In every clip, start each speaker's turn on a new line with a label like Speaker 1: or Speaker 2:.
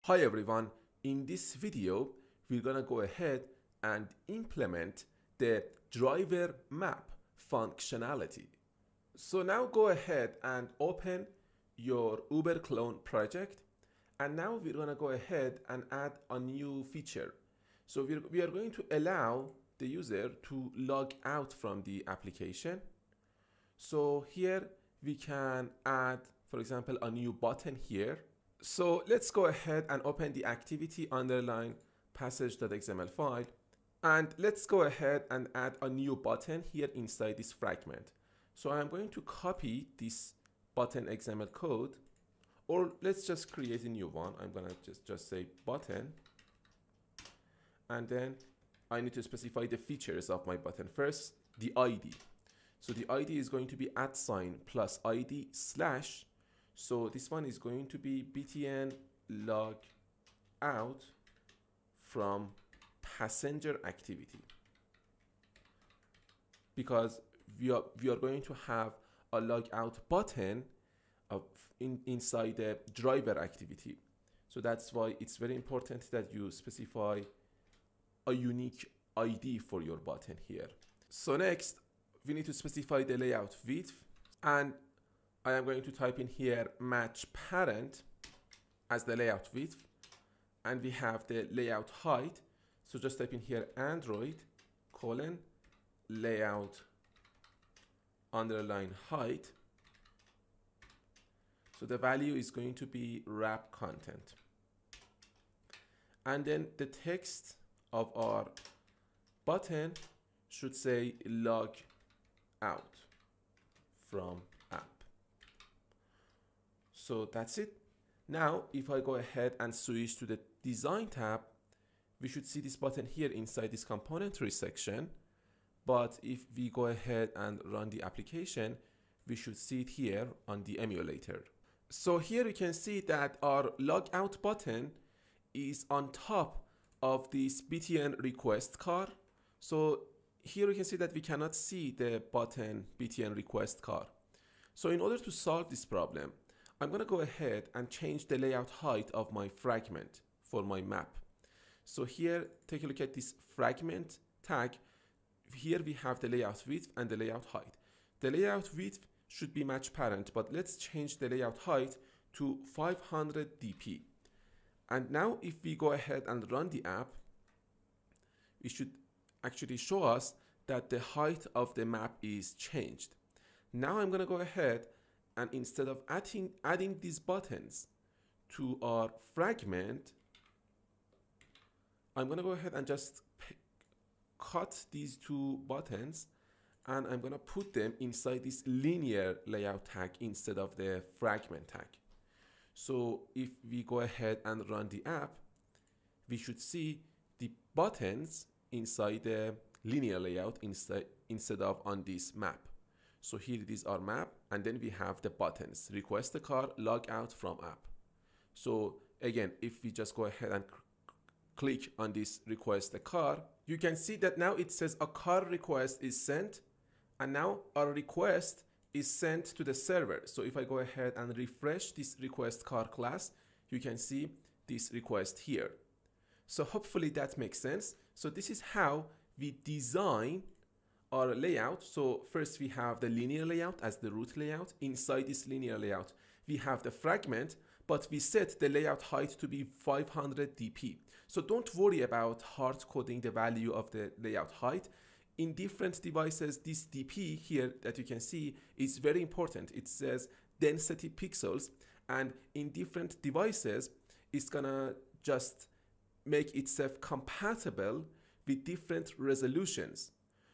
Speaker 1: Hi everyone, in this video we're gonna go ahead and implement the driver map functionality. So now go ahead and open your Uber clone project, and now we're gonna go ahead and add a new feature. So we are going to allow the user to log out from the application. So here we can add, for example, a new button here. So let's go ahead and open the activity underline passage.xml file, and let's go ahead and add a new button here inside this fragment. So I'm going to copy this button XML code, or let's just create a new one. I'm gonna just say button, and then I need to specify the features of my button. First, the ID. So the ID is going to be @ID/. So this one is going to be btn log out from passenger activity, because we are going to have a log out button inside the driver activity. So that's why it's very important that you specify a unique ID for your button here. So next, we need to specify the layout width, and I am going to type in here match parent as the layout width, and we have the layout height. So just type in here Android : layout underline height. So the value is going to be wrap content, and then the text of our button should say log out from app. So that's it. Now if I go ahead and switch to the design tab, we should see this button here inside this componentry section. But if we go ahead and run the application, we should see it here on the emulator. So here you can see that our logout button is on top of this btn request car. So here you can see that we cannot see the button btn request car. So in order to solve this problem, I'm going to go ahead and change the layout height of my fragment for my map. So here, take a look at this fragment tag. Here we have the layout width and the layout height. The layout width should be match parent, but let's change the layout height to 500 dp. And now if we go ahead and run the app, it should actually show us that the height of the map is changed. Now I'm going to go ahead and instead of adding these buttons to our fragment, I'm going to go ahead and just cut these two buttons, and I'm going to put them inside this linear layout tag instead of the fragment tag. So if we go ahead and run the app, we should see the buttons inside the linear layout instead of on this map. So here it is our map, and then we have the buttons: request a car, log out from app. So again, if we just go ahead and click on this request a car, you can see that now it says a car request is sent, and now our request is sent to the server. So if I go ahead and refresh this request car class, you can see this request here. So hopefully that makes sense. So this is how we design our layout. So first we have the linear layout as the root layout. Inside this linear layout, we have the fragment, but we set the layout height to be 500 dp. So don't worry about hard coding the value of the layout height. In different devices, this dp here that you can see is very important. It says density pixels, and in different devices, it's gonna just make itself compatible with different resolutions.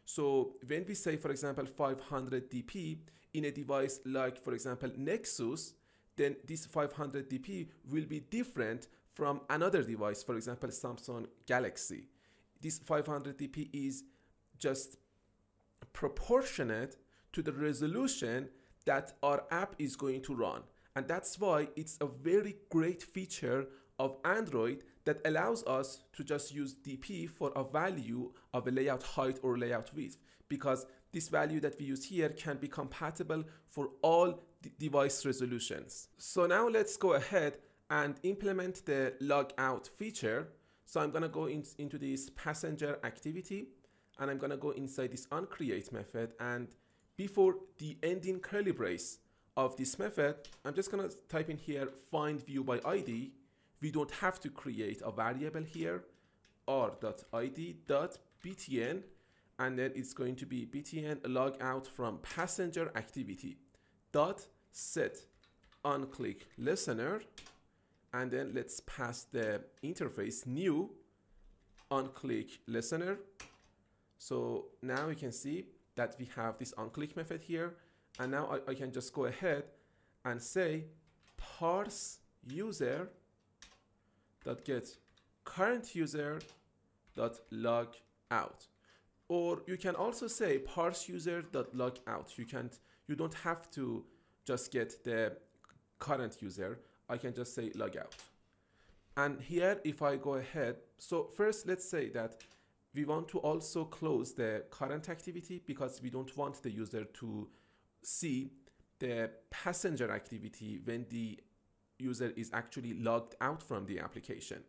Speaker 1: So when we say, for example, 500 dp in a device like, for example, Nexus, then this 500 dp will be different from another device, for example, Samsung Galaxy. This 500 dp is just proportionate to the resolution that our app is going to run. And that's why it's a very great feature of Android that allows us to just use dp for a value of a layout height or layout width, because this value that we use here can be compatible for all device resolutions. So now let's go ahead and implement the log out feature. So I'm going to go into this passenger activity, and I'm going to go inside this onCreate method, and before the ending curly brace of this method, I'm just going to type in here find view by ID. We don't have to create a variable here, r.id.btn, and then it's going to be btn log out from passenger activity dot set onClick listener, and then let's pass the interface new onClick listener. So now you can see that we have this onClick method here, and now I can just go ahead and say parse user dot get current user dot log out, or you can also say parse user dot log out. You don't have to just get the current user. I can just say log out. And here, if I go ahead, so first let's say that we want to also close the current activity because we don't want the user to see the passenger activity when the user is actually logged out from the application.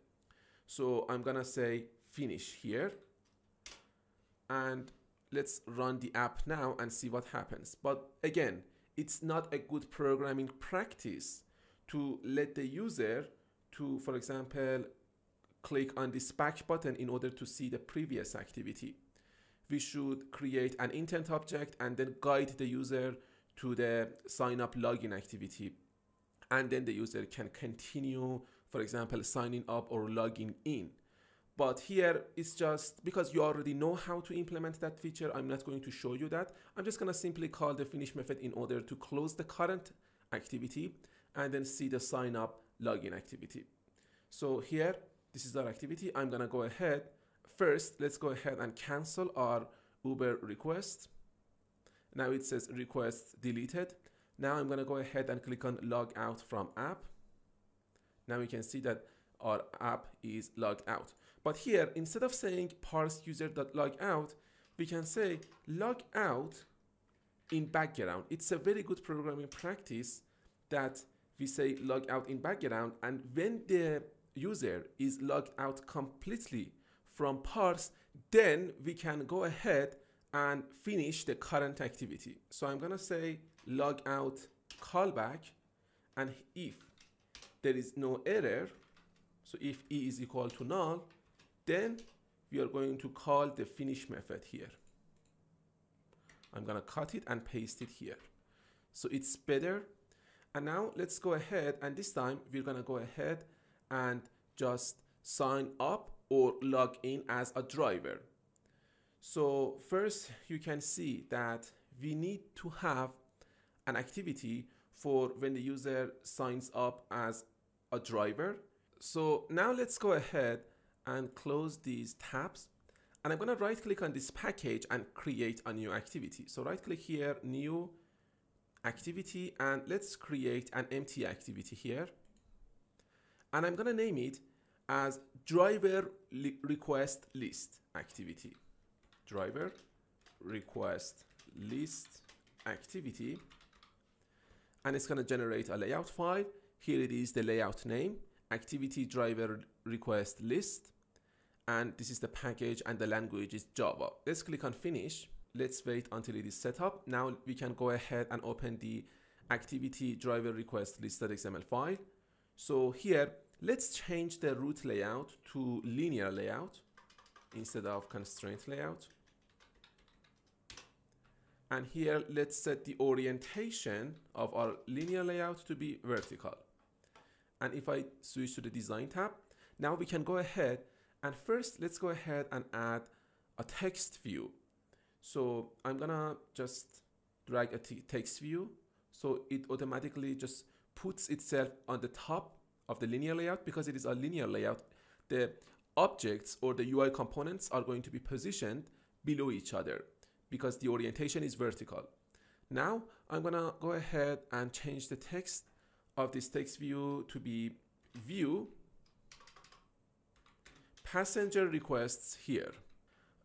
Speaker 1: So I'm gonna say finish here, and let's run the app now and see what happens. But again, it's not a good programming practice to let the user to, for example, click on this back button in order to see the previous activity. We should create an intent object and then guide the user to the sign up login activity, and then the user can continue, for example, signing up or logging in. But here it's just because you already know how to implement that feature, I'm not going to show you that. I'm just going to simply call the finish method in order to close the current activity and then see the sign up login activity. So here, this is our activity. I'm going to go ahead. First, let's go ahead and cancel our Uber request. Now it says request deleted. Now I'm going to go ahead and click on log out from app. Now we can see that our app is logged out. But here, instead of saying parse user.logout, we can say log out in background. It's a very good programming practice that we say log out in background, and when the user is logged out completely from parse, then we can go ahead and finish the current activity. So I'm gonna say log out callback, and if there is no error, so if e is equal to null, then we are going to call the finish method here. I'm gonna cut it and paste it here. So it's better. And now let's go ahead, and this time we're gonna go ahead and just sign up or log in as a driver. So first you can see that we need to have an activity for when the user signs up as a driver. So now let's go ahead and close these tabs, and I'm going to right click on this package and create a new activity. So right click here, new activity, and let's create an empty activity here, and I'm going to name it as driver request list activity. Driver request list activity, and it's going to generate a layout file. Here it is, the layout name, activity driver request list, and this is the package, and the language is Java. Let's click on finish. Let's wait until it is set up. Now we can go ahead and open the activity driver request list.xml file. So here, let's change the root layout to linear layout instead of constraint layout. And here, let's set the orientation of our linear layout to be vertical. And if I switch to the design tab, now we can go ahead, and first let's go ahead and add a text view. So I'm gonna just drag a text view, so it automatically just puts itself on the top of the linear layout. Because it is a linear layout, the objects or the UI components are going to be positioned below each other because the orientation is vertical. Now I'm gonna go ahead and change the text of this text view to be view passenger requests here.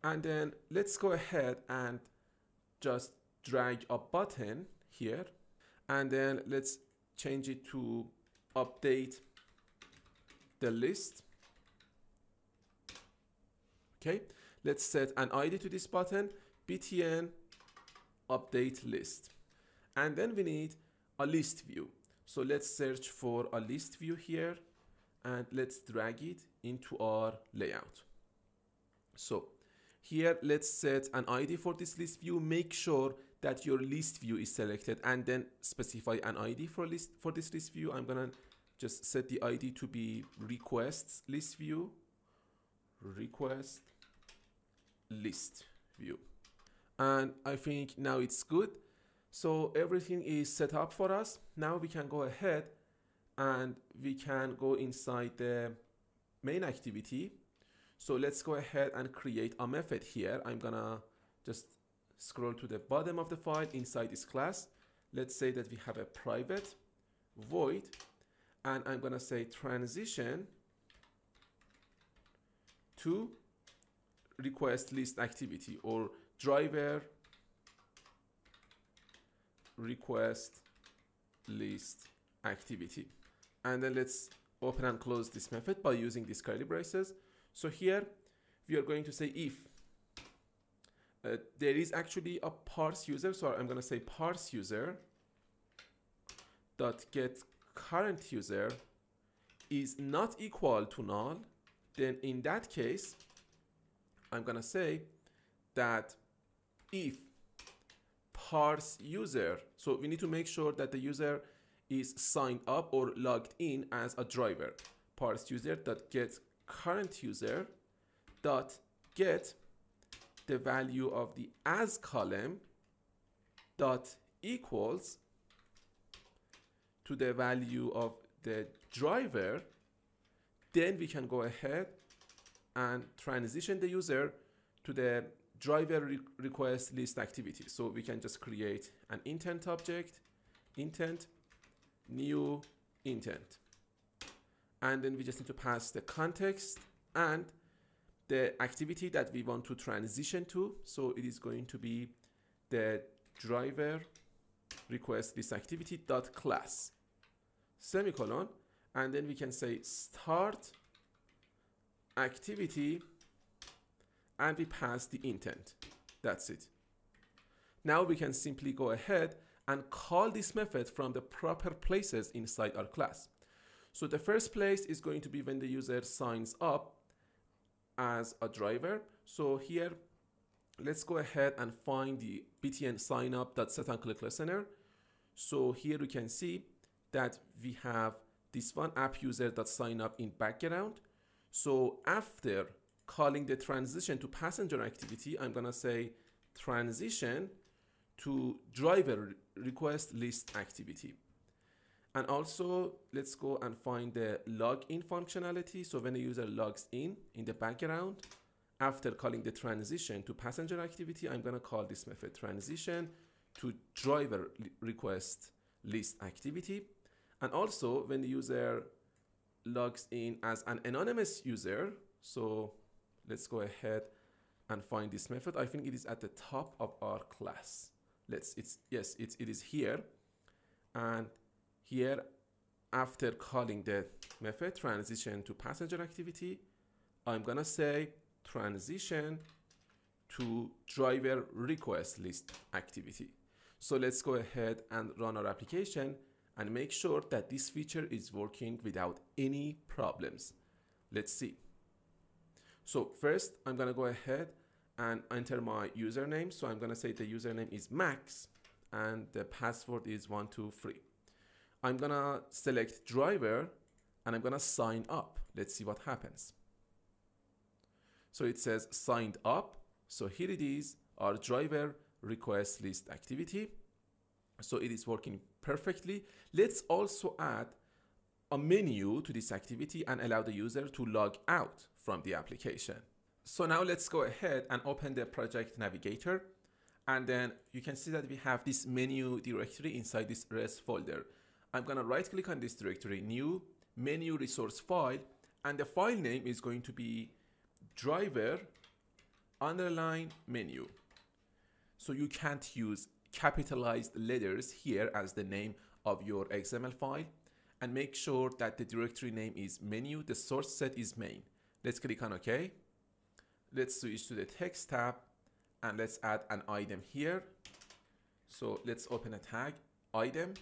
Speaker 1: And then let's go ahead and just drag a button here, and then let's change it to update the list. Okay, let's set an ID to this button, btn update list. And then we need a list view. So let's search for a list view here and let's drag it into our layout. So here let's set an ID for this list view. Make sure that your list view is selected and then specify an ID for this list view. I'm gonna just set the ID to be requests list view, request list view. And I think now it's good. So everything is set up for us. Now we can go ahead and we can go inside the main activity. So let's go ahead and create a method here. I'm gonna just scroll to the bottom of the file inside this class. Let's say that we have a private void, and I'm gonna say transition to request list activity, or driver request list activity. And then let's open and close this method by using these curly braces. So here we are going to say if there is actually a parse user, so I'm going to say parse user dot get current user is not equal to null, then in that case I'm going to say that if parse user, so we need to make sure that the user is signed up or logged in as a driver. Parse user dot get current user dot get the value of the as column dot equals to the value of the driver. Then we can go ahead and transition the user to the driver request list activity. So we can just create an intent object, intent, new intent. And then we just need to pass the context and the activity that we want to transition to. So it is going to be the driver request list activity dot class, semicolon, and then we can say start activity, and we pass the intent. That's it. Now we can simply go ahead and call this method from the proper places inside our class. So the first place is going to be when the user signs up as a driver. So here, let's go ahead and find the btn signup.setOnClickListener. So here we can see that we have this one app user.signup in background. So after calling the transition to passenger activity, I'm gonna say transition to driver request list activity. And also let's go and find the login functionality. So when the user logs in the background, after calling the transition to passenger activity, I'm gonna call this method transition to driver request list activity. And also when the user logs in as an anonymous user, so let's go ahead and find this method. I think it is at the top of our class. It is here. And here, after calling the method transition to passenger activity, I'm gonna say transition to driver request list activity. So let's go ahead and run our application and make sure that this feature is working without any problems. Let's see. So first, I'm gonna go ahead and enter my username. So I'm gonna say the username is Max and the password is 123. I'm gonna select driver and I'm gonna sign up. Let's see what happens. So it says signed up. So here it is, our driver request list activity. So it is working perfectly. Let's also add a menu to this activity and allow the user to log out from the application. So now let's go ahead and open the project navigator. And then you can see that we have this menu directory inside this res folder. I'm gonna right click on this directory, new menu resource file, and the file name is going to be driver underline menu. So you can't use capitalized letters here as the name of your XML file. and make sure that the directory name is menu, the source set is main. Let's click on OK. Let's switch to the text tab and let's add an item here. So let's open a tag, item.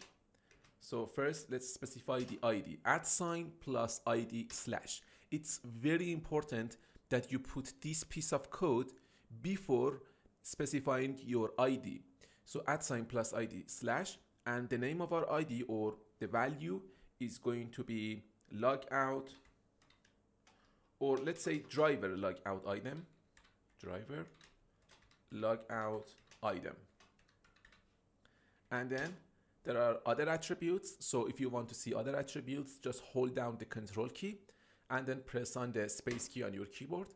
Speaker 1: So first let's specify the ID, @ plus ID slash. It's very important that you put this piece of code before specifying your ID. So @ plus ID slash, and the name of our ID or the value is going to be logout, or let's say driver logout item, driver logout item. And then there are other attributes. So if you want to see other attributes, just hold down the control key and then press on the space key on your keyboard.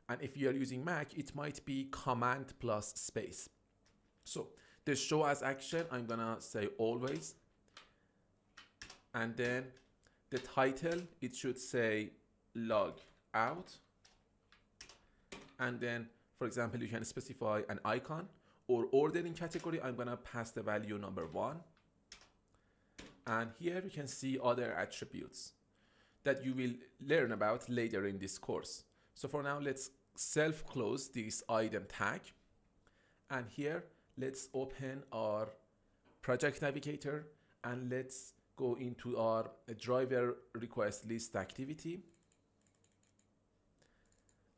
Speaker 1: And if you are using Mac, it might be command plus space. So the show as action, I'm gonna say always. And then the title, it should say log out. And then, for example, you can specify an icon or ordering category. I'm gonna pass the value number 1. And here you can see other attributes that you will learn about later in this course. So for now, let's self-close this item tag. And here, let's open our project navigator and let's go into our driver request list activity.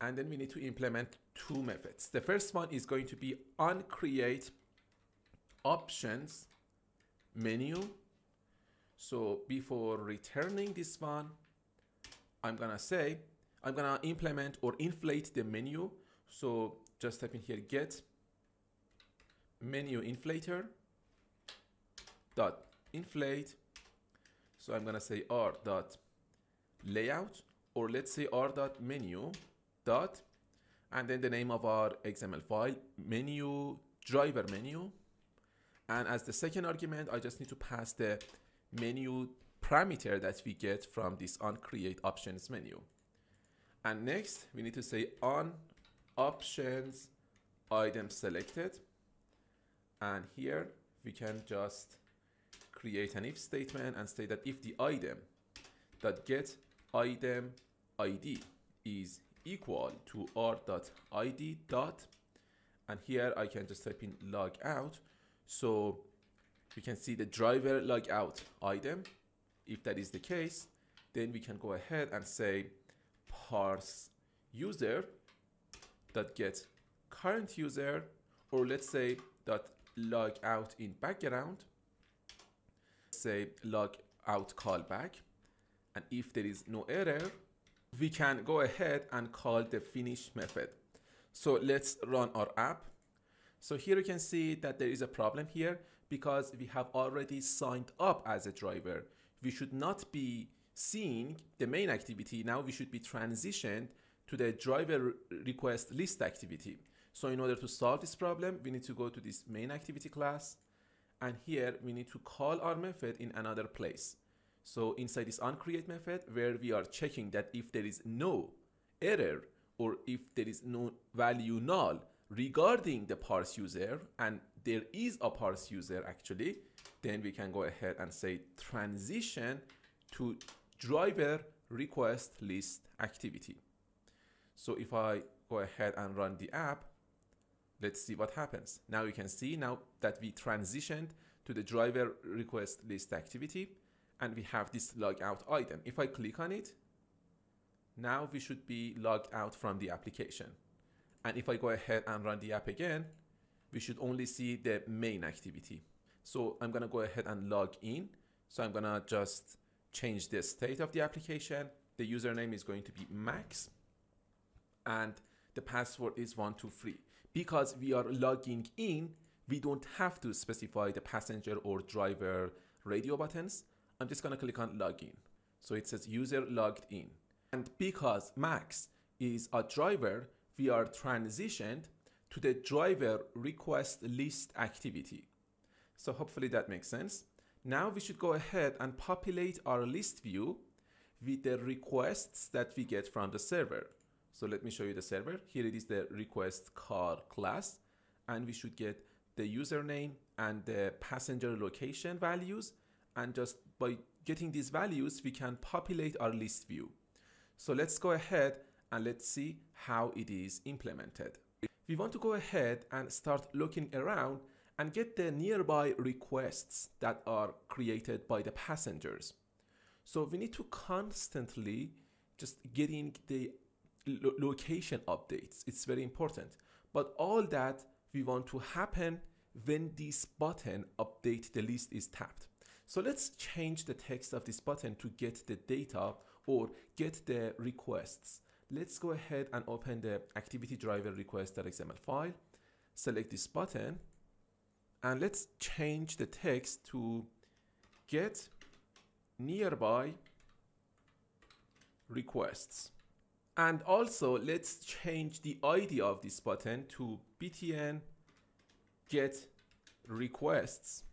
Speaker 1: And then we need to implement 2 methods. The first one is going to be onCreate options menu. So before returning this one, I'm gonna implement or inflate the menu. So just type in here get menu inflator dot inflate. So I'm gonna say r dot layout, or let's say r dot menu dot, and then the name of our XML file, menu driver menu. And as the second argument, I just need to pass the menu parameter that we get from this onCreate options menu. And next we need to say on options item selected, and here we can just create an if statement and say that if the item that get item ID is equal to r.id dot, and here I can just type in log out. So we can see the driver logout item. If that is the case, then we can go ahead and say parse user dot get current user, or let's say dot logout in background, say logout callback. And if there is no error, we can go ahead and call the finish method. So let's run our app. So here you can see that there is a problem here because we have already signed up as a driver. We should not be seeing the main activity. Now we should be transitioned to the driver request list activity. So in order to solve this problem, we need to go to this main activity class, and here we need to call our method in another place. So inside this onCreate method, where we are checking that if there is no error or if there is no value null regarding the parse user, and there is a parse user actually, then we can go ahead and say transition to driver request list activity. So if I go ahead and run the app, let's see what happens. Now you can see now that we transitioned to the driver request list activity, and we have this logout item. If I click on it, now we should be logged out from the application. And if I go ahead and run the app again, we should only see the main activity. So I'm gonna go ahead and log in. So I'm gonna just change the state of the application. The username is going to be Max, and the password is 123. Because we are logging in, we don't have to specify the passenger or driver radio buttons. I'm just gonna click on login. So it says user logged in. And because Max is a driver, we are transitioned to the driver request list activity. So hopefully that makes sense. Now we should go ahead and populate our list view with the requests that we get from the server. So let me show you the server. Here it is, the request car class, and we should get the username and the passenger location values and just by getting these values, we can populate our list view. So let's go ahead and let's see how it is implemented. We want to go ahead and start looking around and get the nearby requests that are created by the passengers. So we need to constantly just getting the location updates. It's very important. But all that we want to happen when this button update the list is tapped. So let's change the text of this button to get the data or get the requests. Let's go ahead and open the activity driver request.xml file, select this button, and let's change the text to get nearby requests. And also let's change the ID of this button to btn get requests.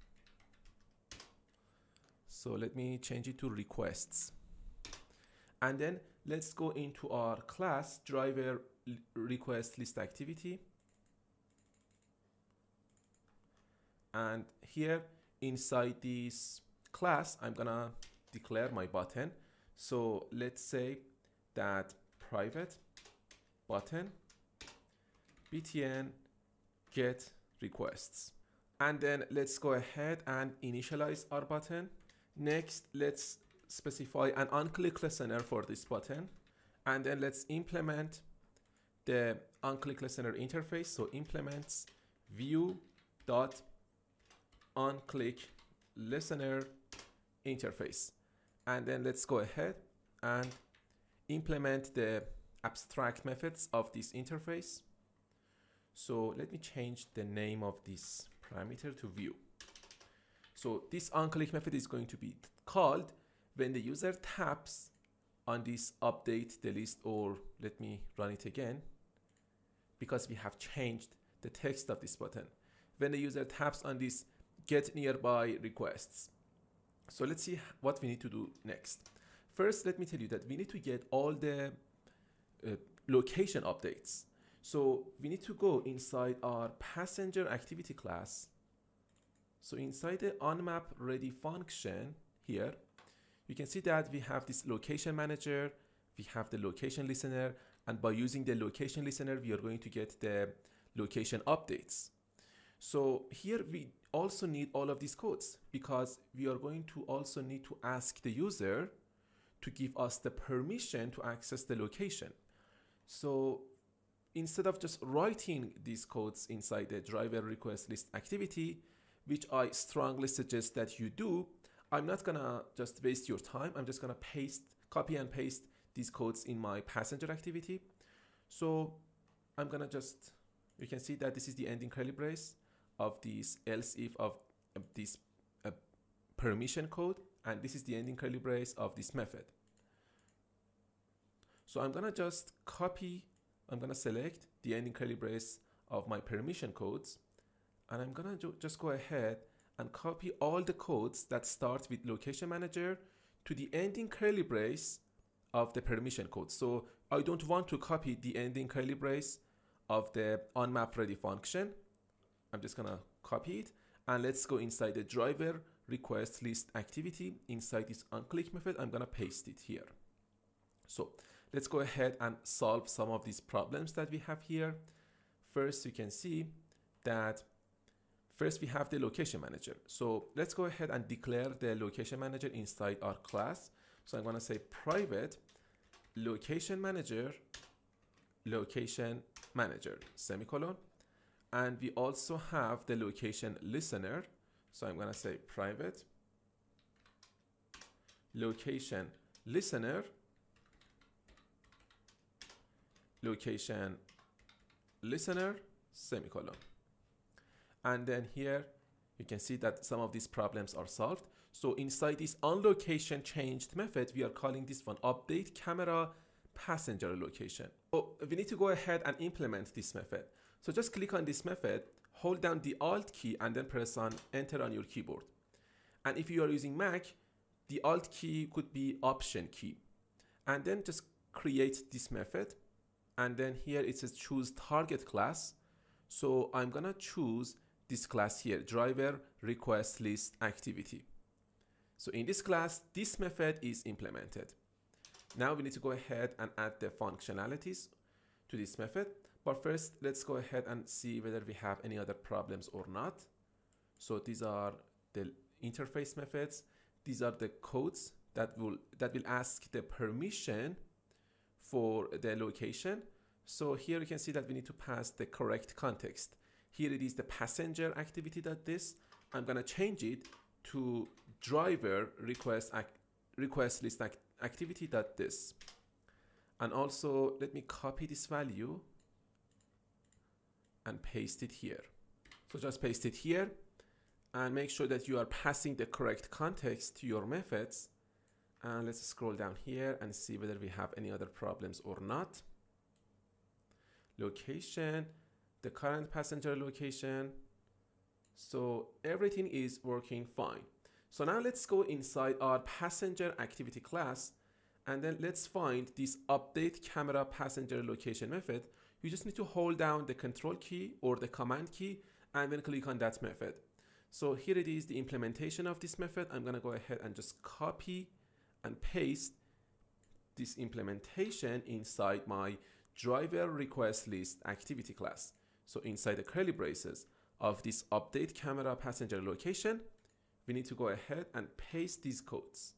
Speaker 1: So let me change it to requests. And then let's go into our class driver request list activity. And here inside this class, I'm gonna declare my button. So let's say that private button btn get requests. And then let's go ahead and initialize our button. Next, let's specify an on-click listener for this button. And then let's implement the on-click listener interface. So implements view.onClick listener interface. And then let's go ahead and implement the abstract methods of this interface. So let me change the name of this parameter to view. So this onClick method is going to be called when the user taps on this update the list, or let me run it again because we have changed the text of this button. When the user taps on this get nearby requests. So let's see what we need to do next. First, let me tell you that we need to get all the location updates. So we need to go inside our passenger activity class. So inside the onMapReady function here, you can see that we have this location manager, we have the location listener, and by using the location listener, we are going to get the location updates. So here we also need all of these codes because we are going to also need to ask the user to give us the permission to access the location. So instead of just writing these codes inside the driver request list activity, which I strongly suggest that you do, I'm not gonna just waste your time. I'm just gonna copy and paste these codes in my passenger activity. So I'm gonna just, you can see that this is the ending curly brace of this else if of this permission code, and this is the ending curly brace of this method. So I'm gonna just I'm gonna select the ending curly brace of my permission codes, and I'm gonna just go ahead and copy all the codes that start with location manager to the ending curly brace of the permission code. So I don't want to copy the ending curly brace of the onMapReady function. I'm just gonna copy it, and let's go inside the driver request list activity. Inside this onClick method, I'm gonna paste it here. So let's go ahead and solve some of these problems that we have here. First, you can see that first we have the location manager. So let's go ahead and declare the location manager inside our class. So I'm gonna say private location manager, semicolon. And we also have the location listener. So I'm gonna say private location listener, semicolon. And then here you can see that some of these problems are solved. So inside this onLocation changed method, we are calling this one update camera passenger location. So we need to go ahead and implement this method. So just click on this method, hold down the Alt key, and then press on Enter on your keyboard. And if you are using Mac, the Alt key could be Option key. And then just create this method. And then here it says choose target class. So I'm gonna choose this class here, driver request list activity. So in this class, this method is implemented. Now we need to go ahead and add the functionalities to this method. But first, let's go ahead and see whether we have any other problems or not. So these are the interface methods. These are the codes that will ask the permission for the location. So here you can see that we need to pass the correct context. Here it is the passenger activity.this. I'm gonna change it to driver request list activity.this. And also let me copy this value and paste it here. So just paste it here and make sure that you are passing the correct context to your methods. And let's scroll down here and see whether we have any other problems or not. Location, the current passenger location. So everything is working fine. So now let's go inside our passenger activity class, and then let's find this update camera passenger location method. You just need to hold down the control key or the command key and then click on that method. So here it is, the implementation of this method. I'm gonna go ahead and just copy and paste this implementation inside my driver request list activity class. So inside the curly braces of this update camera passenger location, we need to go ahead and paste these codes.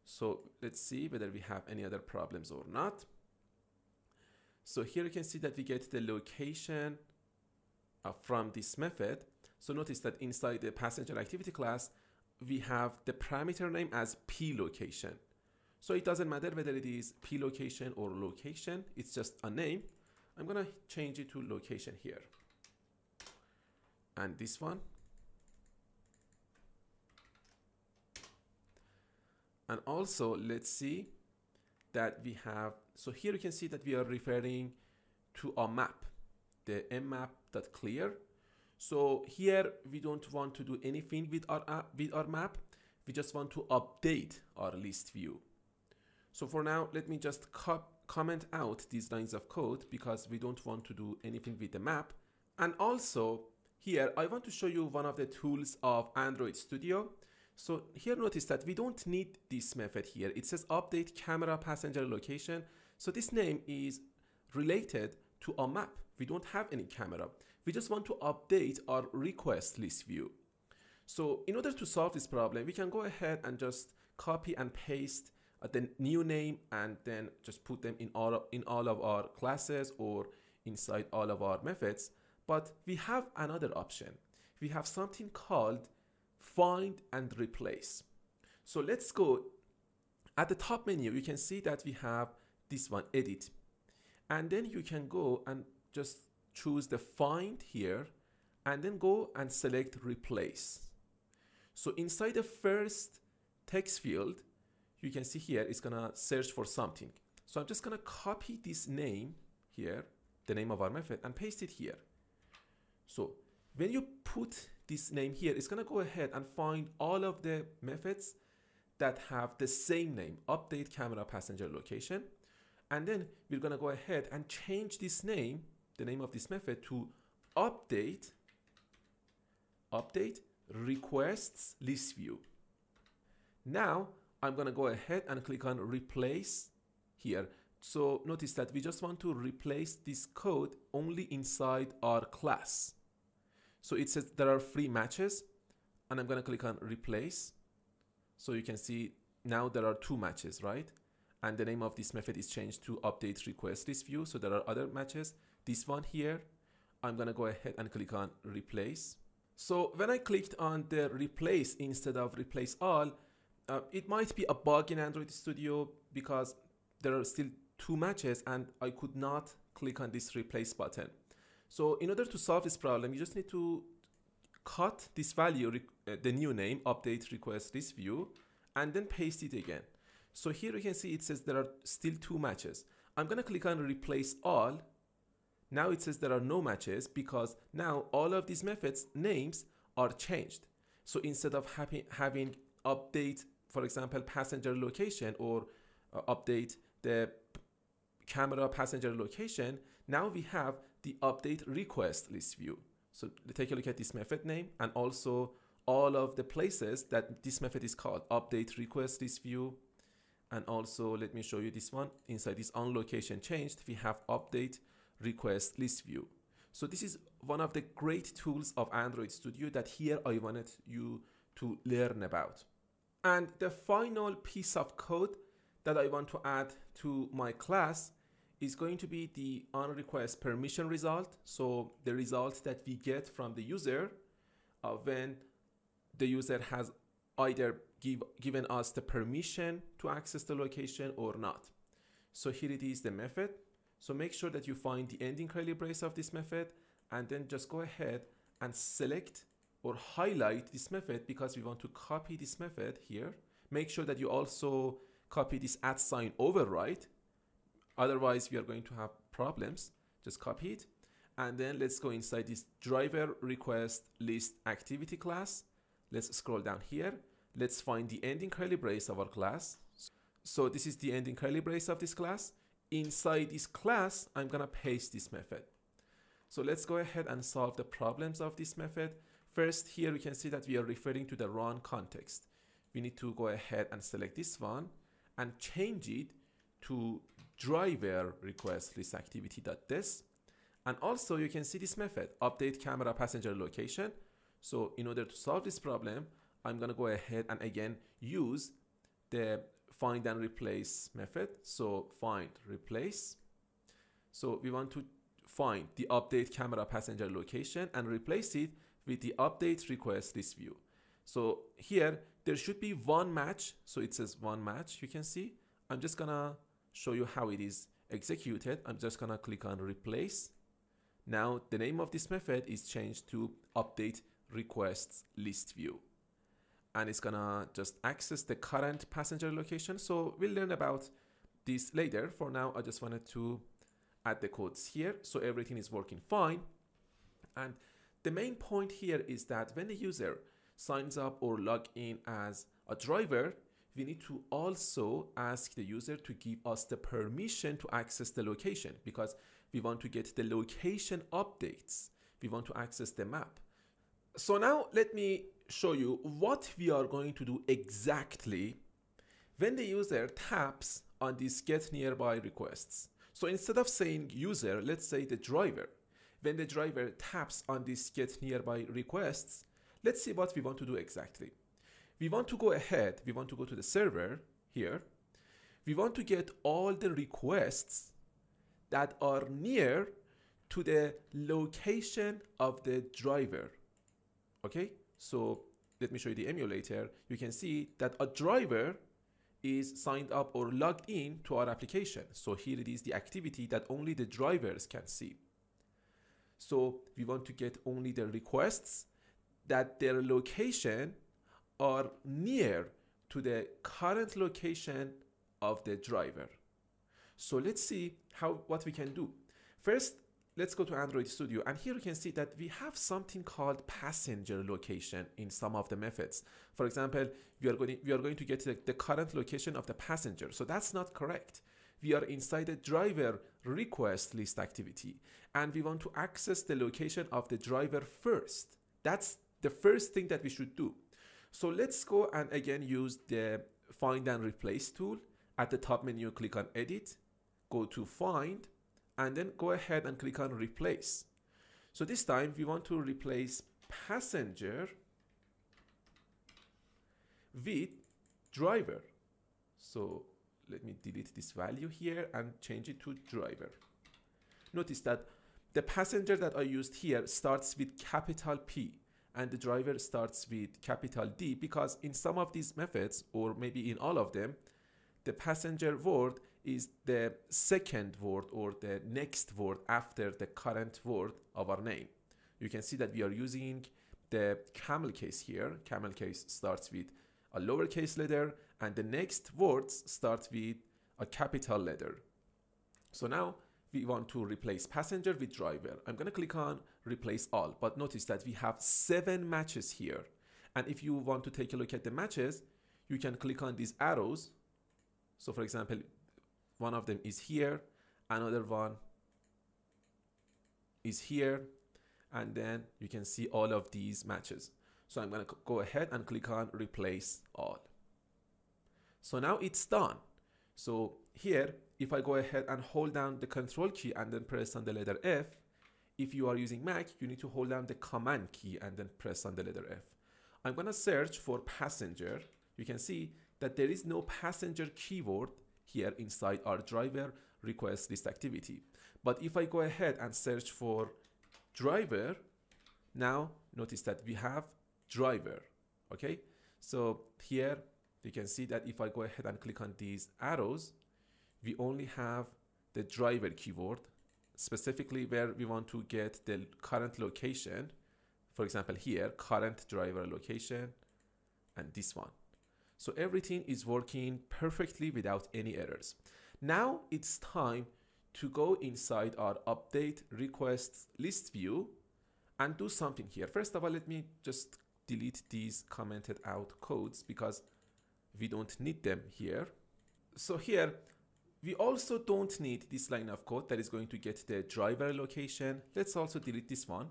Speaker 1: So let's see whether we have any other problems or not. So here you can see that we get the location from this method. So notice that inside the passenger activity class, we have the parameter name as p location. So it doesn't matter whether it is p location or location, it's just a name. I'm gonna change it to location here. And this one. And also let's see that we have, so here you can see that we are referring to a map, the mmap.clear. So here we don't want to do anything with our map. We just want to update our list view. So for now, let me just comment out these lines of code because we don't want to do anything with the map. And also here, I want to show you one of the tools of Android Studio. So here notice that we don't need this method here. It says update camera passenger location. So this name is related to a map. We don't have any camera. We just want to update our request list view. So in order to solve this problem, we can go ahead and just copy and paste the new name and then just put them in all of our classes or inside all of our methods. But we have another option. We have something called find and replace. So let's go at the top menu. You can see that we have this one, edit, and then you can go and just choose the find here and then go and select replace. So inside the first text field, you can see here it's gonna search for something. So I'm just gonna copy this name here, the name of our method, and paste it here. So when you put this name here, it's gonna go ahead and find all of the methods that have the same name, update camera passenger location. And then we're gonna go ahead and change this name, the name of this method, to update requests list view. Now I'm gonna go ahead and click on replace here. So notice that we just want to replace this code only inside our class. So it says there are 3 matches, and I'm gonna click on replace. So you can see now there are 2 matches, right? And the name of this method is changed to update request list view. So there are other matches. This one here, I'm gonna go ahead and click on replace. So when I clicked on the replace instead of replace all, it might be a bug in Android Studio because there are still 2 matches and I could not click on this replace button. So in order to solve this problem, you just need to cut this value, the new name, update request list view, and then paste it again. So here you can see it says there are still 2 matches. I'm gonna click on replace all. Now it says there are no matches because now all of these methods names are changed. So instead of having update, for example, passenger location or update the camera passenger location, now we have the update request list view. So take a look at this method name and also all of the places that this method is called: update request list view. And also, let me show you this one. Inside this onLocation changed, we have update request list view. So this is one of the great tools of Android Studio that here I wanted you to learn about. And the final piece of code that I want to add to my class is going to be the onRequest permission result. So the result that we get from the user when the user has either given us the permission to access the location or not. So here it is, the method. So make sure that you find the ending curly brace of this method, and then just go ahead and select or highlight this method because we want to copy this method here. Make sure that you also copy this @ override. Otherwise, we are going to have problems. Just copy it. And then let's go inside this driver request list activity class. Let's scroll down here. Let's find the ending curly brace of our class. So this is the ending curly brace of this class. Inside this class, I'm gonna paste this method. So let's go ahead and solve the problems of this method. First, here we can see that we are referring to the run context. We need to go ahead and select this one and change it to driver request list activity.this. And also you can see this method, update camera passenger location. So in order to solve this problem, I'm gonna go ahead and again use the find and replace method. So find, replace. So we want to find the update camera passenger location and replace it with the update request list view. So here there should be one match. So it says one match, you can see. I'm just gonna show you how it is executed. I'm just gonna click on replace. Now the name of this method is changed to update requests list view. And it's gonna just access the current passenger location. So we'll learn about this later. For now, I just wanted to add the codes here. So everything is working fine. And the main point here is that when the user signs up or log in as a driver, we need to also ask the user to give us the permission to access the location because we want to get the location updates. We want to access the map. So now let me show you what we are going to do exactly when the user taps on these get nearby requests. So instead of saying user, let's say the driver. When the driver taps on these get nearby requests, let's see what we want to do exactly. We want to go ahead, we want to go to the server here. We want to get all the requests that are near to the location of the driver. Okay, so let me show you the emulator. You can see that a driver is signed up or logged in to our application. So here it is the activity that only the drivers can see. So we want to get only the requests that their location are near to the current location of the driver. So let's see what we can do. First, let's go to Android Studio, and here you can see that we have something called passenger location in some of the methods. For example, we are going to get the current location of the passenger. So that's not correct. We are inside the driver request list activity, and we want to access the location of the driver first. That's the first thing that we should do. So let's go and again use the find and replace tool. At the top menu, click on edit, go to find, and then go ahead and click on replace. So this time we want to replace passenger with driver. So let me delete this value here and change it to driver. Notice that the passenger that I used here starts with capital P and the driver starts with capital D because in some of these methods, or maybe in all of them, the passenger word is the second word or the next word after the current word of our name. You can see that we are using the camel case here. Camel case starts with a lowercase letter and the next words start with a capital letter. So now we want to replace passenger with driver. I'm going to click on replace all, but notice that we have 7 matches here. And if you want to take a look at the matches, you can click on these arrows. So for example, one of them is here, another one is here, and then you can see all of these matches. So I'm going to go ahead and click on replace all. So now it's done. So here, if I go ahead and hold down the control key and then press on the letter F, if you are using Mac, you need to hold down the command key and then press on the letter F. I'm going to search for passenger. You can see that there is no passenger keyword here inside our driver request list activity. But if I go ahead and search for driver, now notice that we have driver. Okay, so here you can see that if I go ahead and click on these arrows, we only have the driver keyword, specifically where we want to get the current location. For example, here, current driver location, and this one. So everything is working perfectly without any errors. Now it's time to go inside our update requests list view and do something here. First of all, let me just delete these commented out codes because we don't need them here. So here, we also don't need this line of code that is going to get the driver location. Let's also delete this one.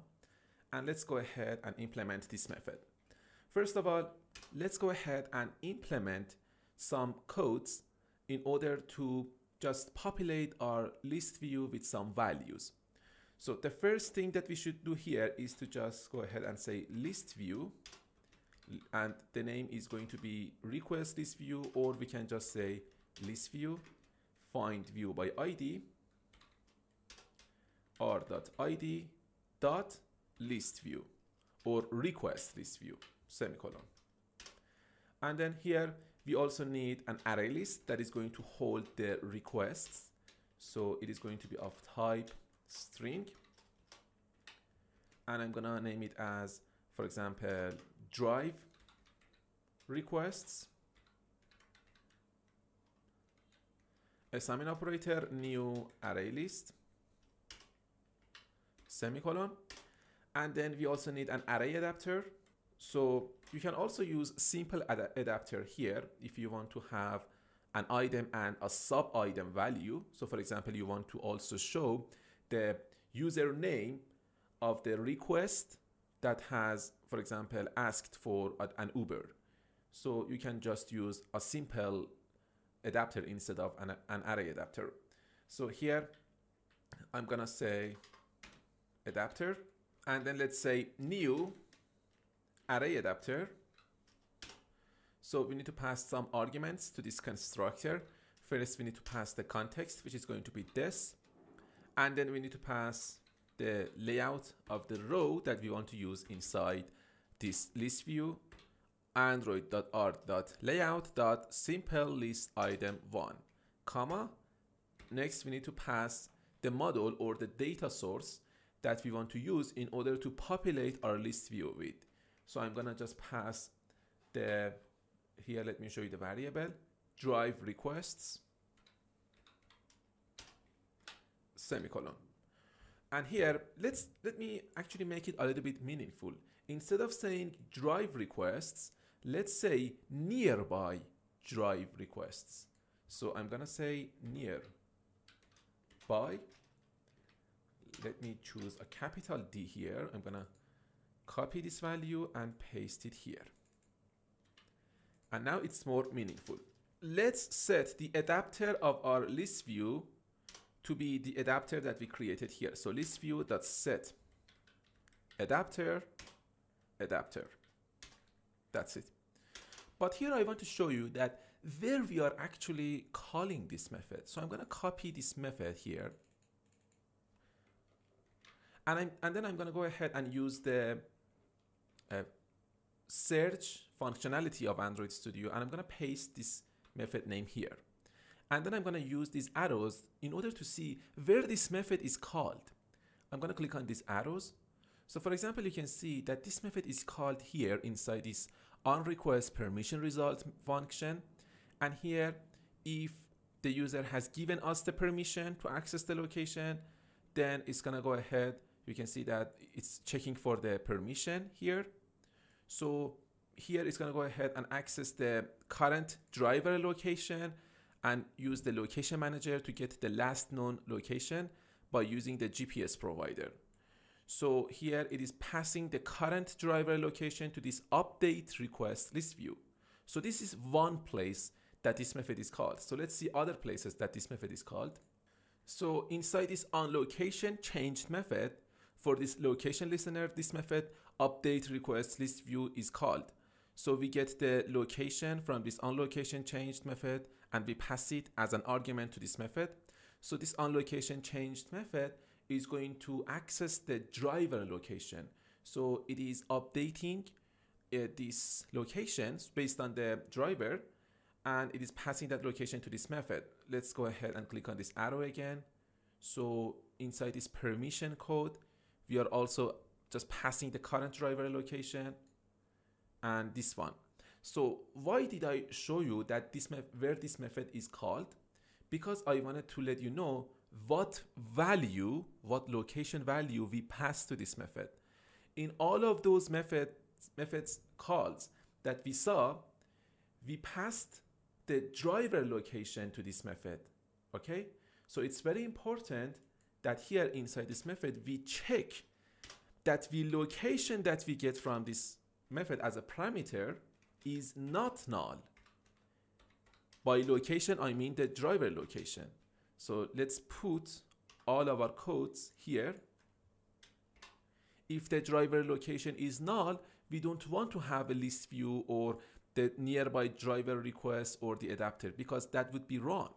Speaker 1: And let's go ahead and implement this method. First of all, let's go ahead and implement some codes in order to just populate our list view with some values. So the first thing that we should do here is to just go ahead and say list view, and the name is going to be request list view, or we can just say list view find view by ID r.id dot list view or request list view semicolon. And then here we also need an array list that is going to hold the requests. So it is going to be of type string, and I'm gonna name it as, for example, drive requests, a summing operator, new array list semicolon. And then we also need an array adapter. So you can also use simple adapter here if you want to have an item and a sub item value. So for example, you want to also show the username of the request that has, for example, asked for an Uber. So you can just use a simple adapter instead of an array adapter. So here I'm gonna say adapter, and then let's say new array adapter. So we need to pass some arguments to this constructor. First, we need to pass the context, which is going to be this. And then we need to pass the layout of the row that we want to use inside this list view, android.art.layout.simple-list-item1, comma. Next, we need to pass the model or the data source that we want to use in order to populate our list view with. So I'm gonna just pass the, here let me show you the variable, drive requests, semicolon. And here, let me actually make it a little bit meaningful. Instead of saying drive requests, let's say nearby drive requests. So I'm gonna say nearby. Let me choose a capital D here. I'm gonna copy this value and paste it here. And now it's more meaningful. Let's set the adapter of our list view to be the adapter that we created here. So list view.set adapter. That's it. But here I want to show you that where we are actually calling this method. So I'm going to copy this method here. And then I'm going to go ahead and use the search functionality of Android Studio, and I'm going to paste this method name here. And then I'm going to use these arrows in order to see where this method is called. I'm going to click on these arrows. So for example, you can see that this method is called here inside this onRequest permission result function. And here, if the user has given us the permission to access the location, then it's going to go ahead. You can see that it's checking for the permission here. So here it's going to go ahead and access the current driver location and use the location manager to get the last known location by using the GPS provider. So here it is passing the current driver location to this update request list view. So this is one place that this method is called. So let's see other places that this method is called. So inside this onLocation changed method, for this location listener, this method update request list view is called. So we get the location from this onLocation changed method and we pass it as an argument to this method. So this onLocation changed method is going to access the driver location. So it is updating these locations based on the driver, and it is passing that location to this method. Let's go ahead and click on this arrow again. So inside this permission code, we are also just passing the current driver location and this one. So why did I show you that where this method is called? Because I wanted to let you know what location value we pass to this method. In all of those methods calls that we saw, we passed the driver location to this method. Okay, so it's very important that here inside this method we check that the location that we get from this method as a parameter is not null. By location I mean the driver location. So let's put all of our codes here. If the driver location is null, we don't want to have a list view or the nearby driver request or the adapter, because that would be wrong.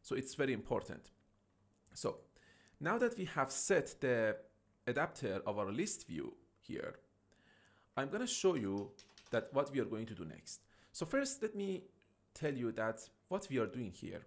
Speaker 1: So it's very important. So now that we have set the adapter of our list view here, I'm going to show you that what we are going to do next. So first, let me tell you that what we are doing here.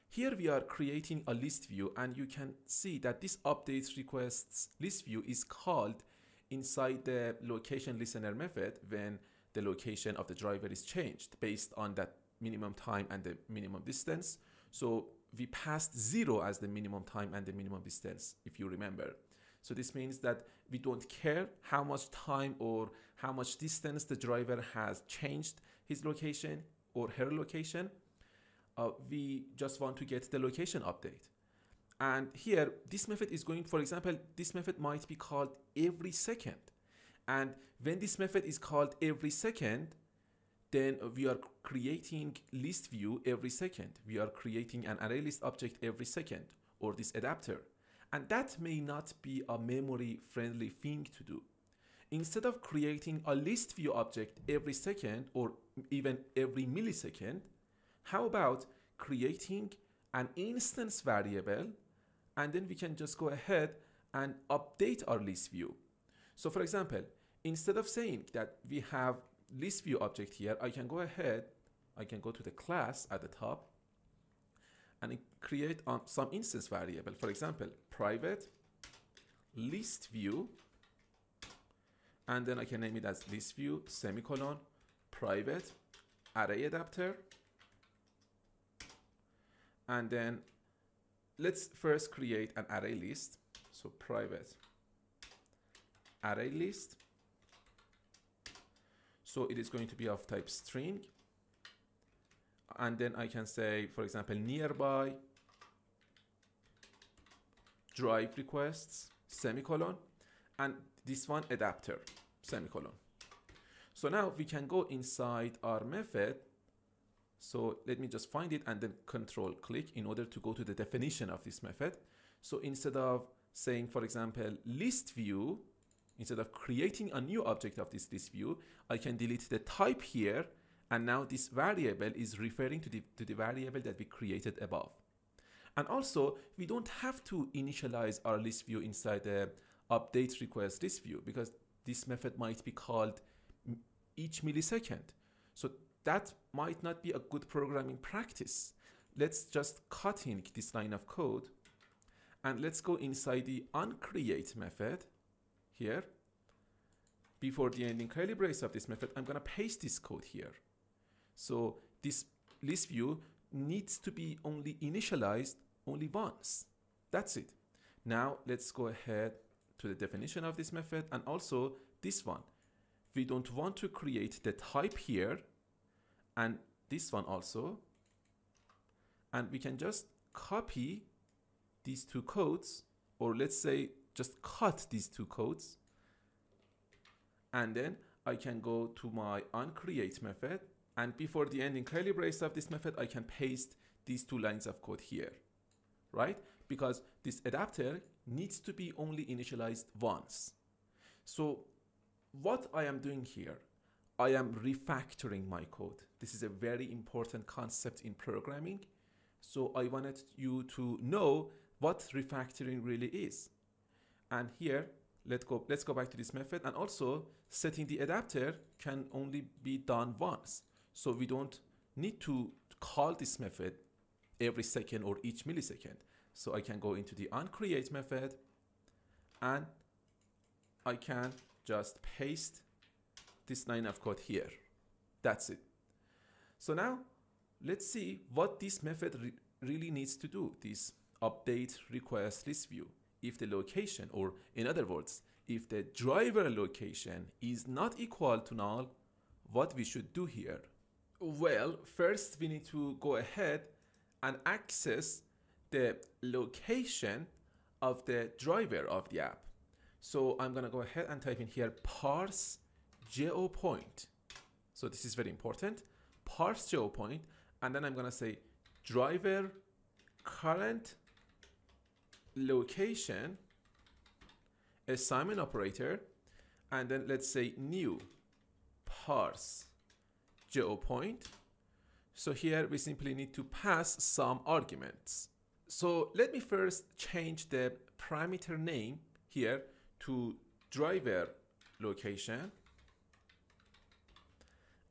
Speaker 1: Here we are creating a list view, and you can see that this updates requests list view is called inside the location listener method when the location of the driver is changed based on that minimum time and the minimum distance. So we passed 0 as the minimum time and the minimum distance, if you remember. So this means that we don't care how much time or how much distance the driver has changed his location or her location. We just want to get the location update. And here, this method is going, for example, this method might be called every second. And when this method is called every second, then we are creating list view every second. We are creating an array list object every second, or this adapter. And that may not be a memory friendly thing to do. Instead of creating a list view object every second or even every millisecond, how about creating an instance variable, and then we can just go ahead and update our list view. So for example, instead of saying that we have list view object here, I can go ahead, I can go to the class at the top and create some instance variable. For example, private list view, and then I can name it as list view semicolon private array adapter. And then let's first create an array list. So private array list. So it is going to be of type string. And then I can say, for example, nearby drive requests, semicolon, and this one adapter, semicolon. So now we can go inside our method. So let me just find it and then control click in order to go to the definition of this method. So instead of saying, for example, list view, instead of creating a new object of this list view, I can delete the type here. And now this variable is referring to the variable that we created above. And also, we don't have to initialize our list view inside the update request list view, because this method might be called each millisecond. So that might not be a good programming practice. Let's just cutting this line of code, and let's go inside the onCreate method here. Before the ending curly brace of this method, I'm going to paste this code here. So this list view needs to be only initialized only once. That's it. Now let's go ahead to the definition of this method, and also this one. We don't want to create the type here, and this one also. And we can just copy these two codes, or let's say just cut these two codes, and then I can go to my onCreate method, and before the ending curly brace of this method, I can paste these two lines of code here, right? Because this adapter needs to be only initialized once. So what I am doing here, I am refactoring my code. This is a very important concept in programming. So I wanted you to know what refactoring really is. And here, let's go back to this method, and also setting the adapter can only be done once. So we don't need to call this method every second or each millisecond. So I can go into the onCreate method, and I can just paste this line of code here. That's it. So now let's see what this method really needs to do, this update request list view. If the location, or in other words, if the driver location is not equal to null, what we should do here? Well, first we need to go ahead and access the location of the driver of the app. So I'm gonna go ahead and type in here parse geopoint. So this is very important, parse geopoint, and then I'm gonna say driver current location assignment operator, and then let's say new parse geopoint. So here we simply need to pass some arguments. So let me first change the parameter name here to driver location,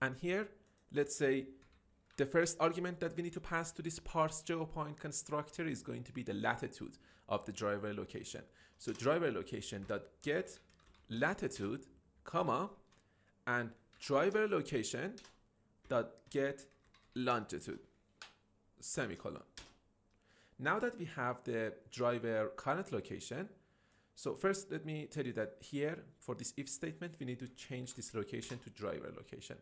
Speaker 1: and here let's say the first argument that we need to pass to this parse geopoint constructor is going to be the latitude of the driver location. So driver location dot get latitude, comma, and driver location dot get longitude, semicolon. Now that we have the driver current location, so first let me tell you that here for this if statement we need to change this location to driver location.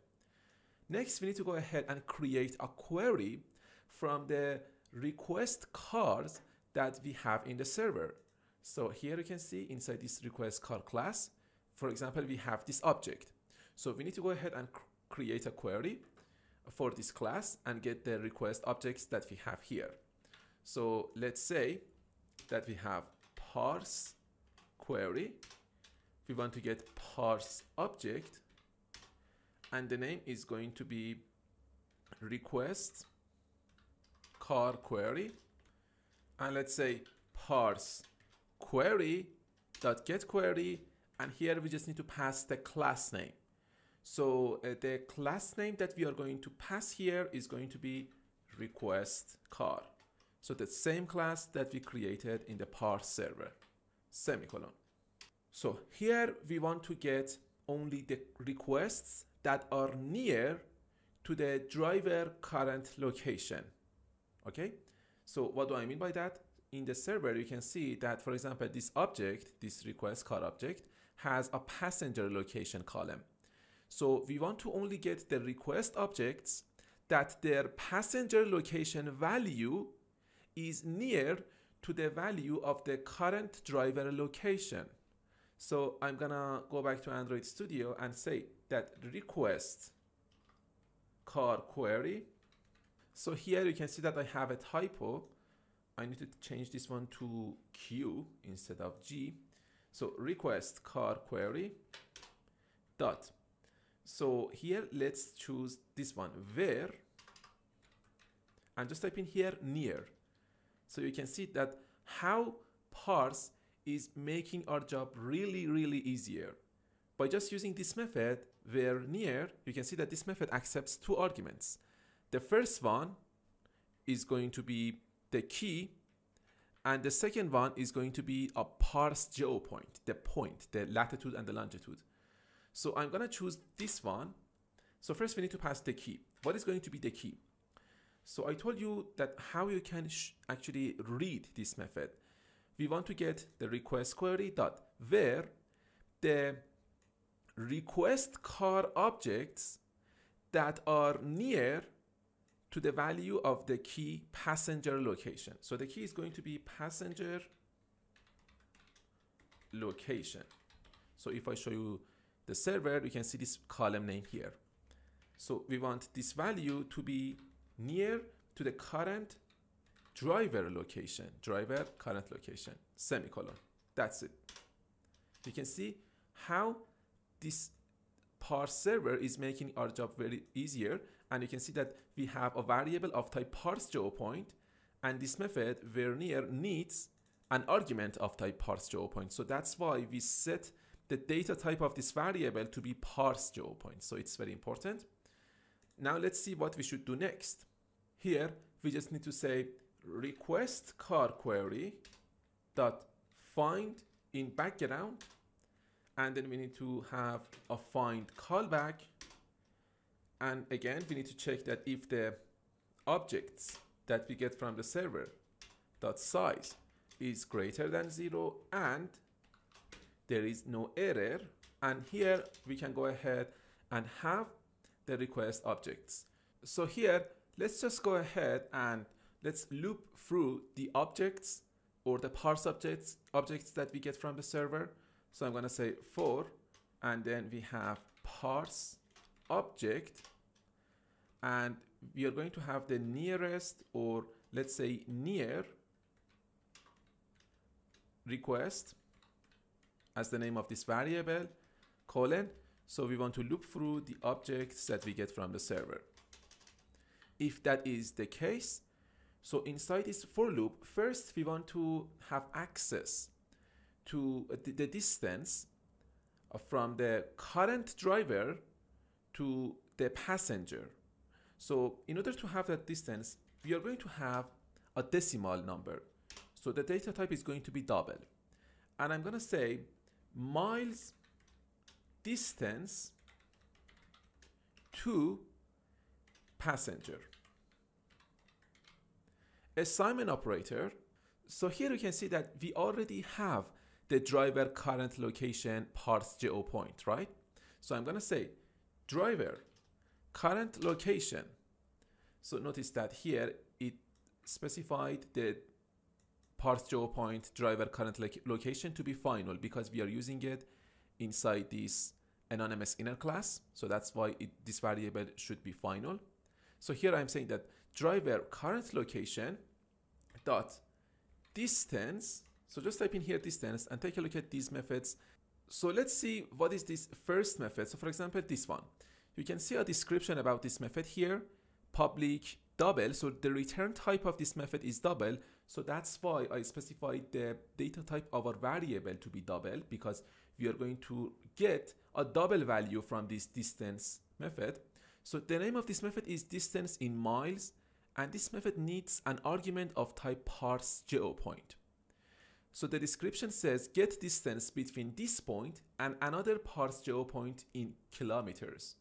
Speaker 1: Next, we need to go ahead and create a query from the request cars that we have in the server. So here you can see inside this request car class, for example, we have this object. So we need to go ahead and create a query for this class and get the request objects that we have here. So let's say that we have parse query. We want to get parse object, and the name is going to be request car query, and let's say parse query dot get query, and here we just need to pass the class name. So the class name that we are going to pass here is going to be request car. So the same class that we created in the parse server, semicolon. So here we want to get only the requests that are near to the driver current location. Okay, so what do I mean by that? In the server, you can see that, for example, this object, this request car object, has a passenger location column. So we want to only get the request objects that their passenger location value is near to the value of the current driver location. So I'm gonna go back to Android Studio and say that request car query. So here you can see that I have a typo. I need to change this one to Q instead of G. So request car query dot. So here let's choose this one, where, and just type in here near. So you can see that how parse is making our job really, really easier. By just using this method, where near, you can see that this method accepts two arguments. The first one is going to be the key, and the second one is going to be a parse geopoint, the latitude and the longitude. So I'm gonna choose this one. So first we need to pass the key. What is going to be the key? So I told you that how you can actually read this method. We want to get the request query dot where the request car objects that are near to the value of the key passenger location. So the key is going to be passenger location. So if I show you the server, you can see this column name here. So we want this value to be near to the current driver location, driver current location, semicolon. That's it. You can see how this parse server is making our job very easier, and you can see that we have a variable of type parse geopoint, and this method where near needs an argument of type parse geopoint. So that's why we set the data type of this variable to be parse geopoint. So it's very important. Now let's see what we should do next. Here we just need to say request car query dot find in background, and then we need to have a find callback, and again we need to check that if the objects that we get from the server dot size is greater than 0 and there is no error, and here we can go ahead and have the request objects. So here let's just go ahead and let's loop through the objects or the parse objects that we get from the server. So I'm going to say for, and then we have parse object, and we are going to have the nearest, or let's say near request as the name of this variable, colon. So we want to loop through the objects that we get from the server. If that is the case, so inside this for loop, first we want to have access to the distance from the current driver to the passenger. So in order to have that distance, we are going to have a decimal number. So the data type is going to be double. And I'm going to say miles distance to passenger. Assignment operator. So here you can see that we already have the driver current location parse geopoint, right? So I'm going to say driver current location. So notice that here it specified the parse geopoint driver current location to be final because we are using it inside this anonymous inner class. So that's why this variable should be final. So here I'm saying that driver current location dot distance. So just type in here distance and take a look at these methods. So let's see what is this first method. So for example, this one, you can see a description about this method here, public double. So the return type of this method is double. So that's why I specified the data type of our variable to be double, because we are going to get a double value from this distance method. So the name of this method is distance in miles, and this method needs an argument of type parse geopoint. So the description says get distance between this point and another parse geopoint in kilometers.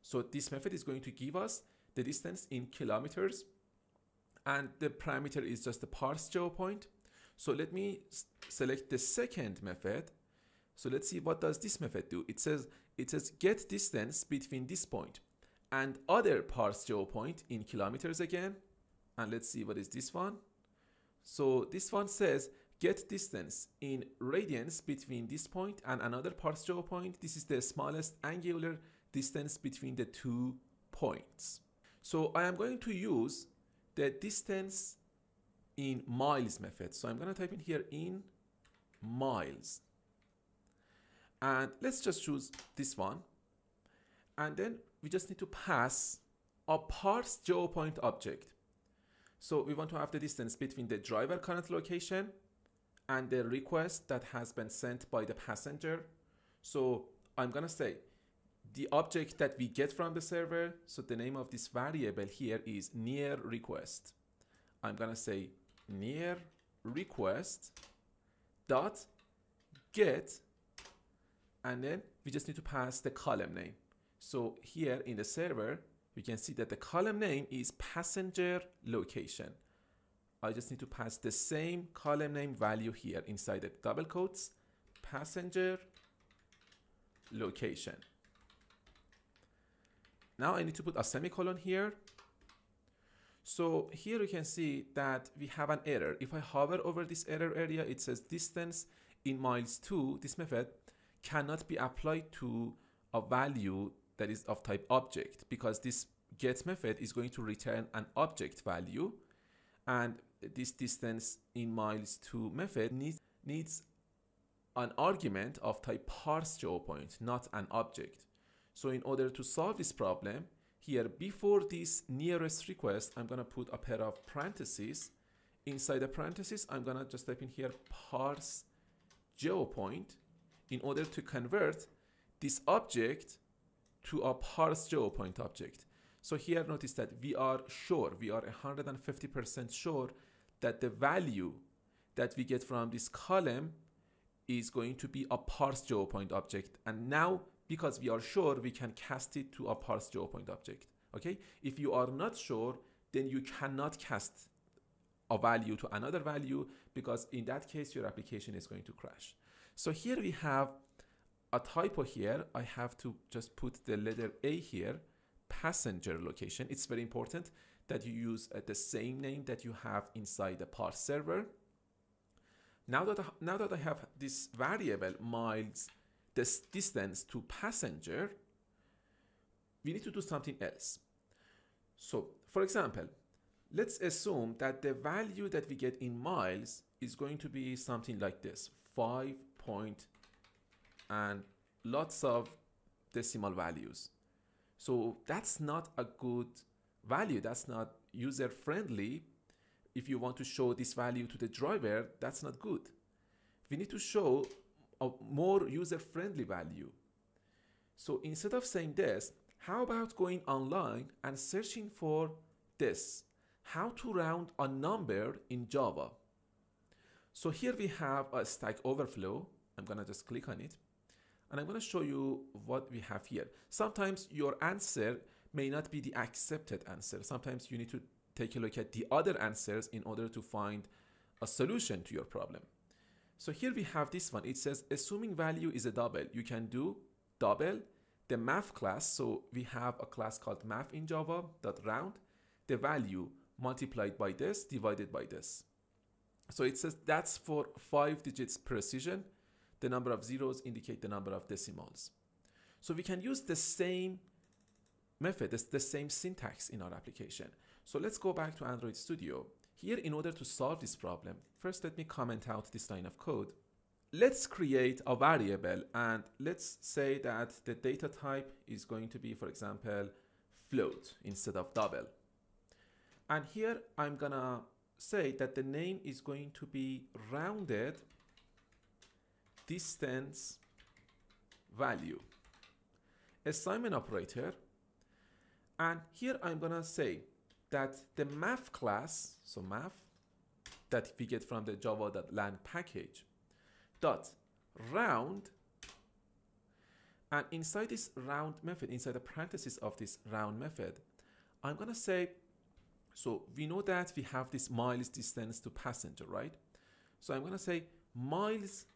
Speaker 1: So this method is going to give us the distance in kilometers, and the parameter is just the parse geopoint. So let me select the second method. So let's see what does this method do. It says get distance between this point and other parse geopoint in kilometers again. And let's see what is this one. So this one says get distance in radians between this point and another parse geopoint. This is the smallest angular distance between the 2 points. So I am going to use the distance in miles method. So I'm going to type in here in miles. And let's just choose this one. And then we just need to pass a parse geopoint object. So we want to have the distance between the driver current location and the request that has been sent by the passenger. So I'm going to say the object that we get from the server. So the name of this variable here is near request. I'm going to say near request dot get, and then we just need to pass the column name. So here in the server, you can see that the column name is passenger location. I just need to pass the same column name value here inside the double quotes, passenger location. Now I need to put a semicolon here. So here you can see that we have an error. If I hover over this error area, it says distance in miles 2, this method cannot be applied to a value that is of type object, because this get method is going to return an object value, and this distance in miles 2 method needs an argument of type parse geopoint, not an object. So in order to solve this problem, here before this nearest request, I'm going to put a pair of parentheses. Inside the parentheses, I'm going to just type in here parse geopoint in order to convert this object to a parse geopoint object. So here notice that we are 150% sure that the value that we get from this column is going to be a parse geopoint object. And now, because we are sure, we can cast it to a parse geopoint object. Okay? If you are not sure, then you cannot cast a value to another value, because in that case, your application is going to crash. So here we have a typo here. I have to just put the letter A here, passenger location. It's very important that you use the same name that you have inside the parse server. Now that I have this variable miles, this distance to passenger, we need to do something else. So for example, let's assume that the value that we get in miles is going to be something like this, 5 point and lots of decimal values. So that's not a good value. That's not user friendly. If you want to show this value to the driver, that's not good. We need to show a more user-friendly value. So instead of saying this, how about going online and searching for this, how to round a number in Java. So here we have a Stack Overflow. I'm going to just click on it, and I'm going to show you what we have here. Sometimes your answer may not be the accepted answer. Sometimes you need to take a look at the other answers in order to find a solution to your problem. So here we have this one. It says, assuming value is a double, you can do double the math class. So we have a class called math in Java that round the value multiplied by this divided by this. So it says that's for 5 digits precision. The number of zeros indicate the number of decimals. So we can use the same method, the same syntax in our application. So let's go back to Android Studio. Here, in order to solve this problem, first let me comment out this line of code. Let's create a variable, and let's say that the data type is going to be, for example, float instead of double. And here I'm gonna say that the name is going to be rounded distance value, assignment operator. And here I'm gonna say that the math class, so math, that we get from the java.lang package, dot round, and inside this round method, inside the parentheses of this round method, I'm gonna say, so we know that we have this miles distance to passenger, right? So I'm gonna say miles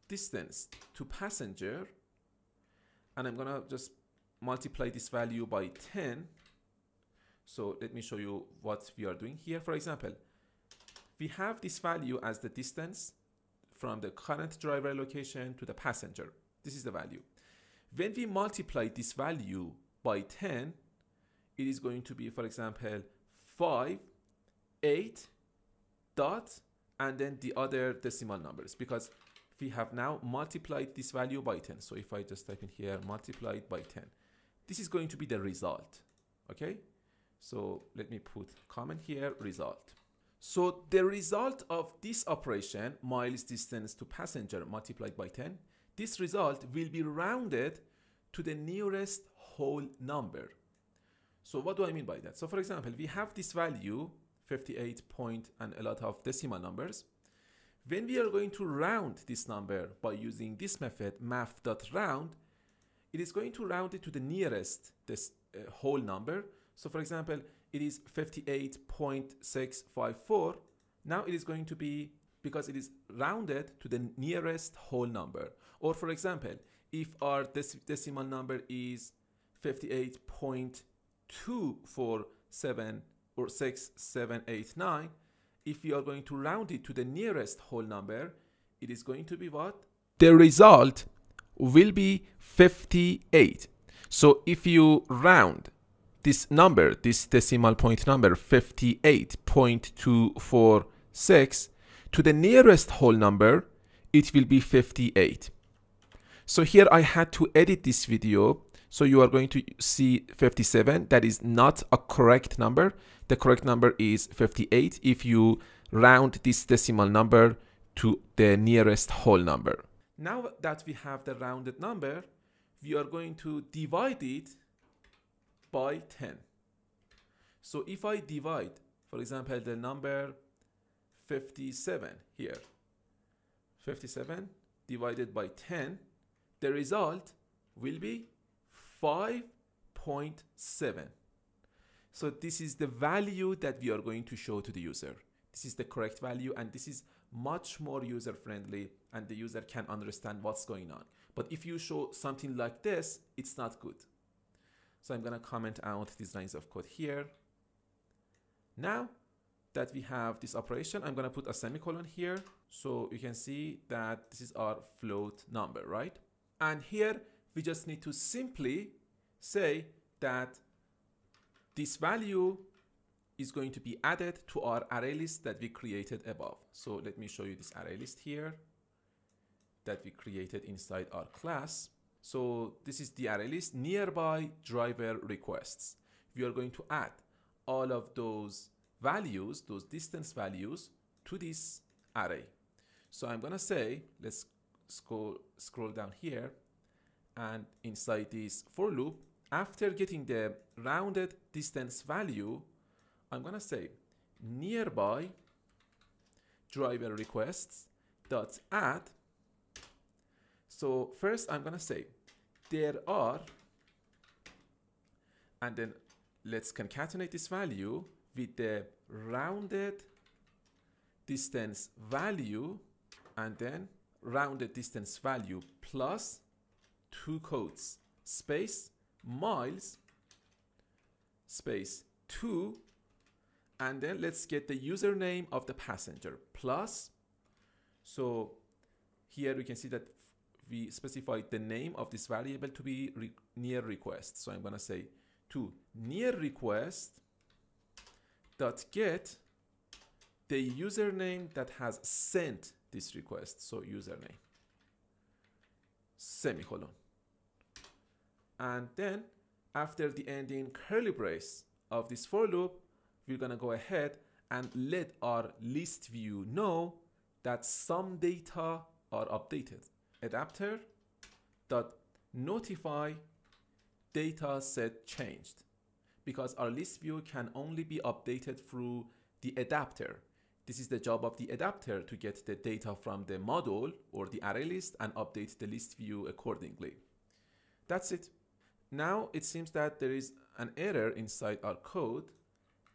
Speaker 1: distance to passenger, and I'm gonna just multiply this value by 10. So let me show you what we are doing here. For example, we have this value as the distance from the current driver location to the passenger. This is the value. When we multiply this value by 10, it is going to be, for example, 5, 8, dot, and then the other decimal numbers, because we have now multiplied this value by 10. So if I just type in here, multiplied by 10, this is going to be the result, okay? So let me put comment here, result. So the result of this operation, miles distance to passenger multiplied by 10, this result will be rounded to the nearest whole number. So what do I mean by that? So for example, we have this value, 58 point and a lot of decimal numbers. When we are going to round this number by using this method, math.round, it is going to round it to the nearest whole number. So for example, it is 58.654. Now it is going to be, because it is rounded to the nearest whole number. Or for example, if our decimal number is 58.247 or 6789, if we are going to round it to the nearest whole number, it is going to be what? The result will be 58. So if you round this number, this decimal point number 58.246 to the nearest whole number, it will be 58. So here I had to edit this video. So you are going to see 57. That is not a correct number. The correct number is 58 if you round this decimal number to the nearest whole number. Now that we have the rounded number, we are going to divide it by 10. So if I divide, for example, the number 57 here, 57 divided by 10, the result will be 5.7. So this is the value that we are going to show to the user. This is the correct value, and this is much more user friendly, and the user can understand what's going on. But if you show something like this, it's not good. So I'm going to comment out these lines of code here. Now that we have this operation, I'm going to put a semicolon here. So you can see that this is our float number, right? And here we just need to simply say that this value is going to be added to our array list that we created above. So let me show you this array list here that we created inside our class. So this is the array list, nearby driver requests. We are going to add all of those values, those distance values, to this array. So I'm going to say, let's scroll down here, and inside this for loop, after getting the rounded distance value, I'm going to say nearby driver requests dot add. So first I'm going to say there are, and then let's concatenate this value with the rounded distance value, and then rounded distance value plus 2 quotes, space, miles, space 2, and then let's get the username of the passenger plus. So here we can see that we specified the name of this variable to be near request. So I'm going to say to near request dot get the username that has sent this request. So username, semicolon. And then after the ending curly brace of this for loop, we're going to go ahead and let our list view know that some data are updated. Adapter dot notify data set changed, because our list view can only be updated through the adapter. This is the job of the adapter, to get the data from the module or the array list and update the list view accordingly. That's it. Now it seems that there is an error inside our code.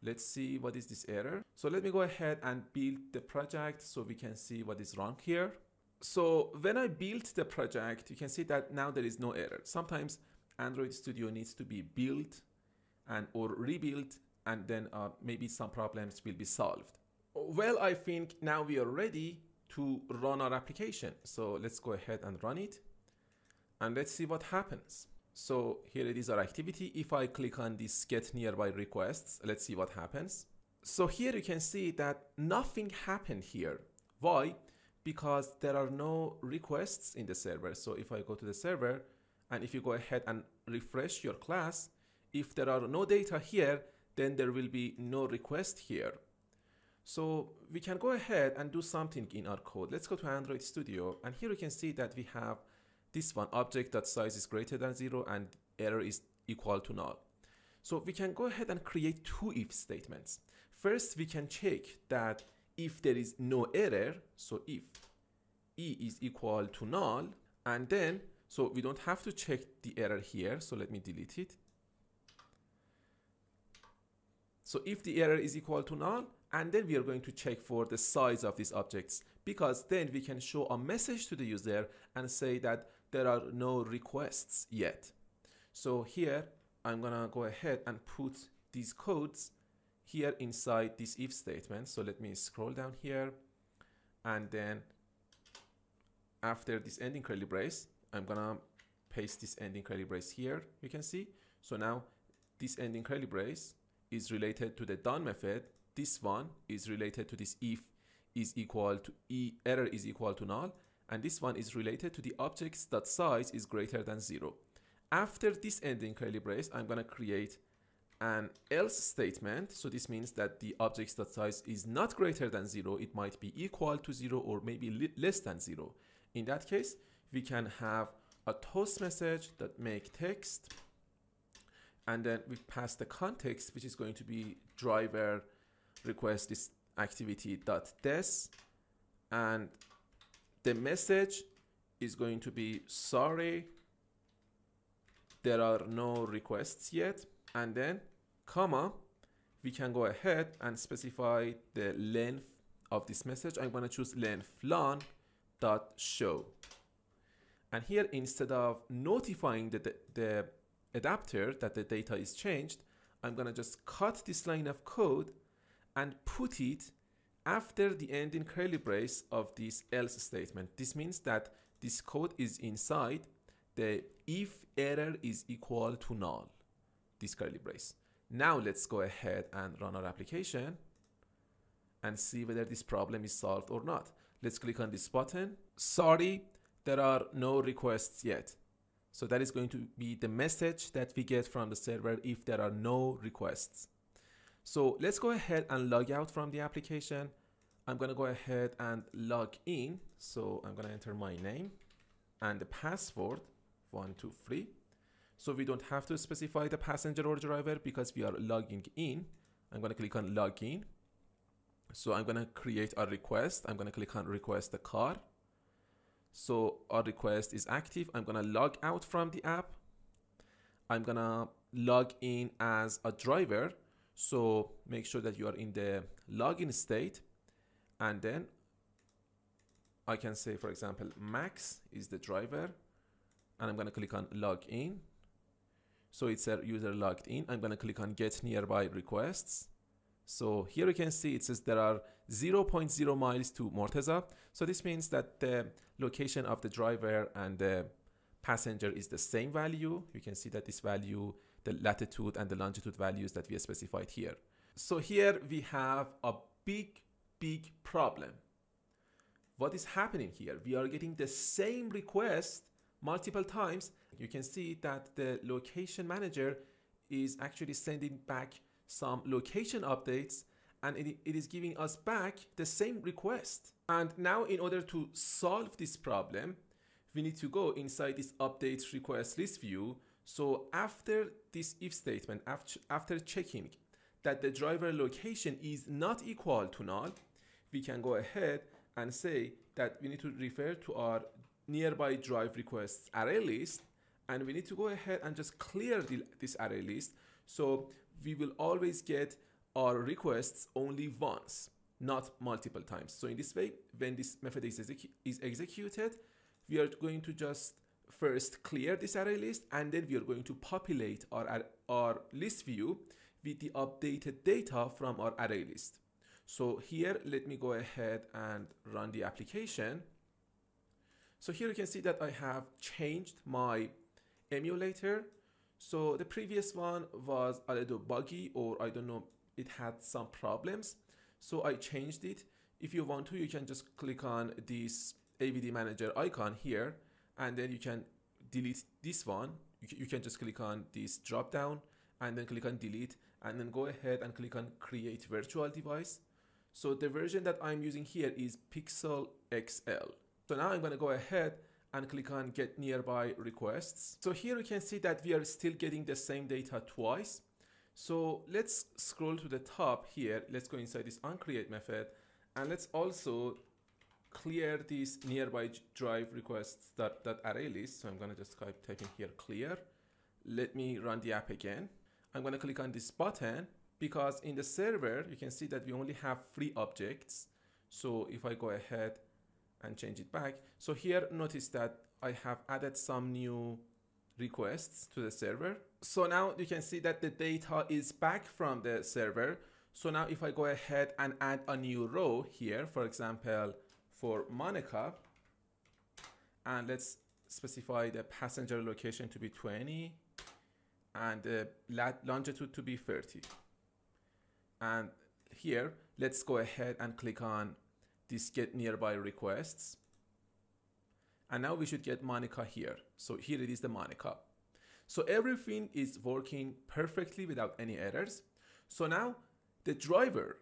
Speaker 1: Let's see what is this error. So let me go ahead and build the project so we can see what is wrong here. So when I built the project, you can see that now there is no error. Sometimes Android Studio needs to be built and or rebuilt, and then maybe some problems will be solved. Well, I think now we are ready to run our application. So let's go ahead and run it, and let's see what happens. So here it is, our activity. If I click on this get nearby requests, let's see what happens. So here you can see that nothing happened here. Why? Because there are no requests in the server. So if I go to the server, and if you go ahead and refresh your class, if there are no data here, then there will be no request here. So we can go ahead and do something in our code. Let's go to Android Studio, and here you can see that we have this one, object.size is greater than 0 and error is equal to null. So we can go ahead and create 2 if statements. First, we can check that if there is no error, so if e is equal to null, and then, so we don't have to check the error here, so let me delete it. So if the error is equal to null, and then we are going to check for the size of these objects, because then we can show a message to the user and say that there are no requests yet. So here I'm gonna go ahead and put these codes here inside this if statement. So let me scroll down here, and then after this ending curly brace, I'm gonna paste this ending curly brace here, you can see. So now this ending curly brace is related to the done method. This one is related to this if is equal to error is equal to null, and this one is related to the objects.size is greater than 0. After this ending curly brace, I'm gonna create an else statement. So this means that the objects.size is not greater than 0. It might be equal to 0 or maybe less than 0. In that case, we can have a toast message that make text, and then we pass the context, which is going to be driver request this activity.des, and the message is going to be sorry, there are no requests yet, and then comma, we can go ahead and specify the length of this message. I'm going to choose length long.show, and here instead of notifying the adapter that the data is changed, I'm going to just cut this line of code and put it after the ending curly brace of this else statement. This means that this code is inside the if error is equal to null, this curly brace. Now let's go ahead and run our application and see whether this problem is solved or not. Let's click on this button. Sorry, there are no requests yet. So that is going to be the message that we get from the server if there are no requests. So let's go ahead and log out from the application. I'm going to go ahead and log in. So I'm going to enter my name and the password 123. So we don't have to specify the passenger or driver because we are logging in. I'm going to click on login. So I'm going to create a request. I'm going to click on request the car. So our request is active. I'm going to log out from the app. I'm going to log in as a driver. So make sure that you are in the login state, and then I can say, for example, Max is the driver, and I'm going to click on log in. So it's a user logged in. I'm going to click on get nearby requests. So here you can see it says there are 0.0 miles to Morteza. So this means that the location of the driver and the passenger is the same value. You can see that this value, the latitude and the longitude values that we specified here. So here we have a big problem. What is happening here? We are getting the same request multiple times. You can see that the location manager is actually sending back some location updates, and it is giving us back the same request. And now in order to solve this problem, we need to go inside this update request list view. So after this if statement, after checking that the driver location is not equal to null, we can go ahead and say that we need to refer to our nearby drive requests array list, and we need to go ahead and just clear this array list. So we will always get our requests only once, not multiple times. So in this way, when this method is executed, we are going to just first clear this array list, and then we are going to populate our list view with the updated data from our array list. So here, let me go ahead and run the application. So here you can see that I have changed my emulator. So the previous one was a little buggy, or I don't know, it had some problems. So I changed it. If you want to, you can just click on this AVD manager icon here, and then you can delete this one. You can just click on this drop down and then click on delete, and then go ahead and click on create virtual device. So the version that I'm using here is Pixel XL. So now I'm going to go ahead and click on get nearby requests. So here you can see that we are still getting the same data twice. So let's scroll to the top here. Let's go inside this onCreate method, and let's also clear this nearby drive requests that array list. So I'm going to just type in here clear. Let me run the app again. I'm going to click on this button because in the server you can see that we only have 3 objects. So if I go ahead and change it back, so here notice that I have added some new requests to the server. So now you can see that the data is back from the server. So now if I go ahead and add a new row here, for example, for Monica, and let's specify the passenger location to be 20 and the longitude to be 30. And here, let's go ahead and click on this get nearby requests. And now we should get Monica here. So here it is, the Monica. So everything is working perfectly without any errors. So now the driver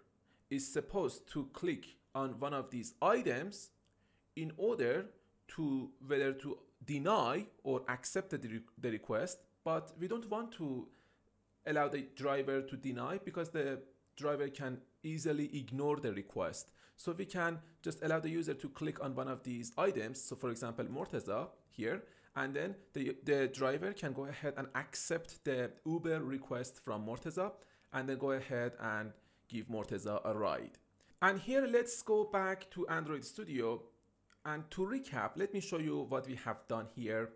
Speaker 1: is supposed to click on one of these items in order to whether to deny or accept the request, but we don't want to allow the driver to deny because the driver can easily ignore the request. So we can just allow the user to click on one of these items. So for example, Morteza here, and then the driver can go ahead and accept the Uber request from Morteza and then go ahead and give Morteza a ride. And here, let's go back to Android Studio. And to recap, let me show you what we have done here.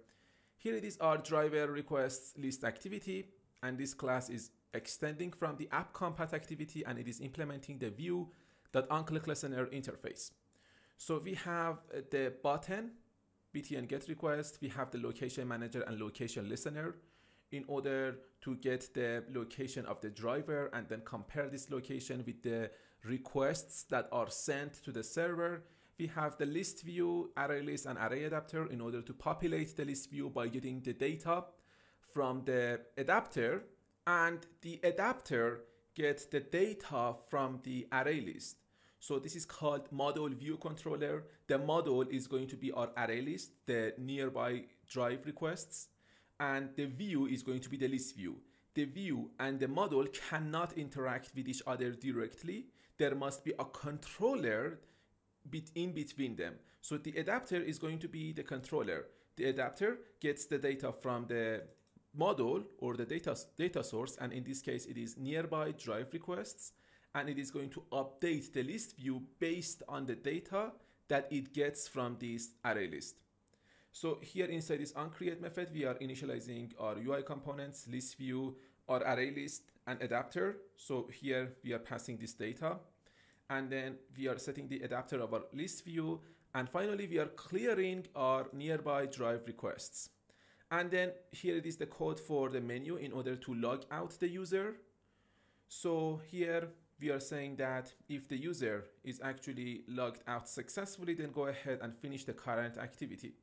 Speaker 1: Here it is our driver requests list activity, and this class is extending from the app compat activity, and it is implementing the view.onClickListener interface. So we have the button, btn get request, we have the location manager and location listener in order to get the location of the driver and then compare this location with the requests that are sent to the server. We have the list view, array list, and array adapter in order to populate the list view by getting the data from the adapter, and the adapter gets the data from the array list. So this is called model view controller. The model is going to be our array list, the nearby drive requests, and the view is going to be the list view. The view and the model cannot interact with each other directly. There must be a controller in between them. So the adapter is going to be the controller. The adapter gets the data from the model or the data source, and in this case it is nearby drive requests, and it is going to update the list view based on the data that it gets from this array list. So here inside this onCreate method, we are initializing our UI components, list view, our array list, and adapter. So here we are passing this data, and then we are setting the adapter of our list view, and finally we are clearing our nearby drive requests. And then here it is the code for the menu in order to log out the user. So here we are saying that if the user is actually logged out successfully, then go ahead and finish the current activity.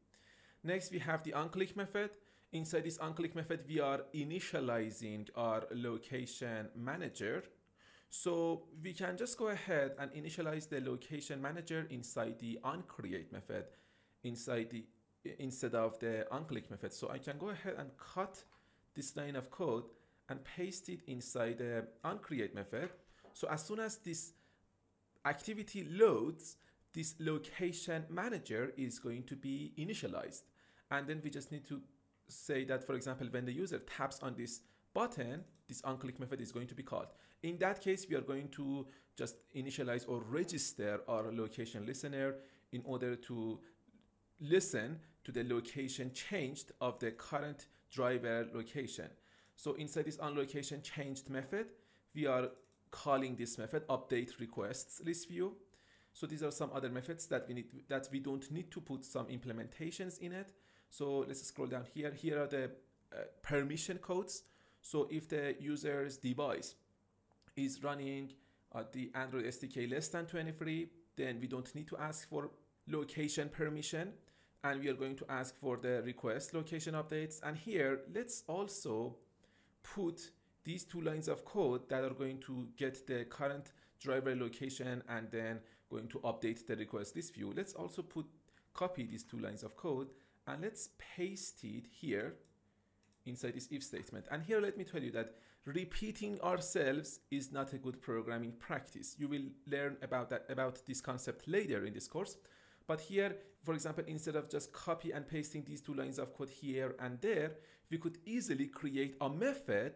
Speaker 1: Next, we have the onClick method. Inside this onClick method, we are initializing our location manager. So we can just go ahead and initialize the location manager inside the onCreate method instead of the onClick method. So I can go ahead and cut this line of code and paste it inside the onCreate method. So as soon as this activity loads, this location manager is going to be initialized. And then we just need to say that, for example, when the user taps on this button, this onClick method is going to be called. In that case, we are going to just initialize or register our location listener in order to listen to the location changed of the current driver location. So inside this onLocation changed method, we are calling this method update requests list view. So these are some other methods that we don't need to put some implementations in it. So let's scroll down here. Here are the permission codes. So if the user's device is running the Android SDK less than 23, then we don't need to ask for location permission, and we are going to ask for the request location updates. And here, let's also put these two lines of code that are going to get the current driver location and then going to update the request list view. Let's also copy these two lines of code and let's paste it here inside this if statement. And here, let me tell you that repeating ourselves is not a good programming practice. You will learn about this concept later in this course. But here, for example, instead of just copy and pasting these two lines of code here and there, we could easily create a method,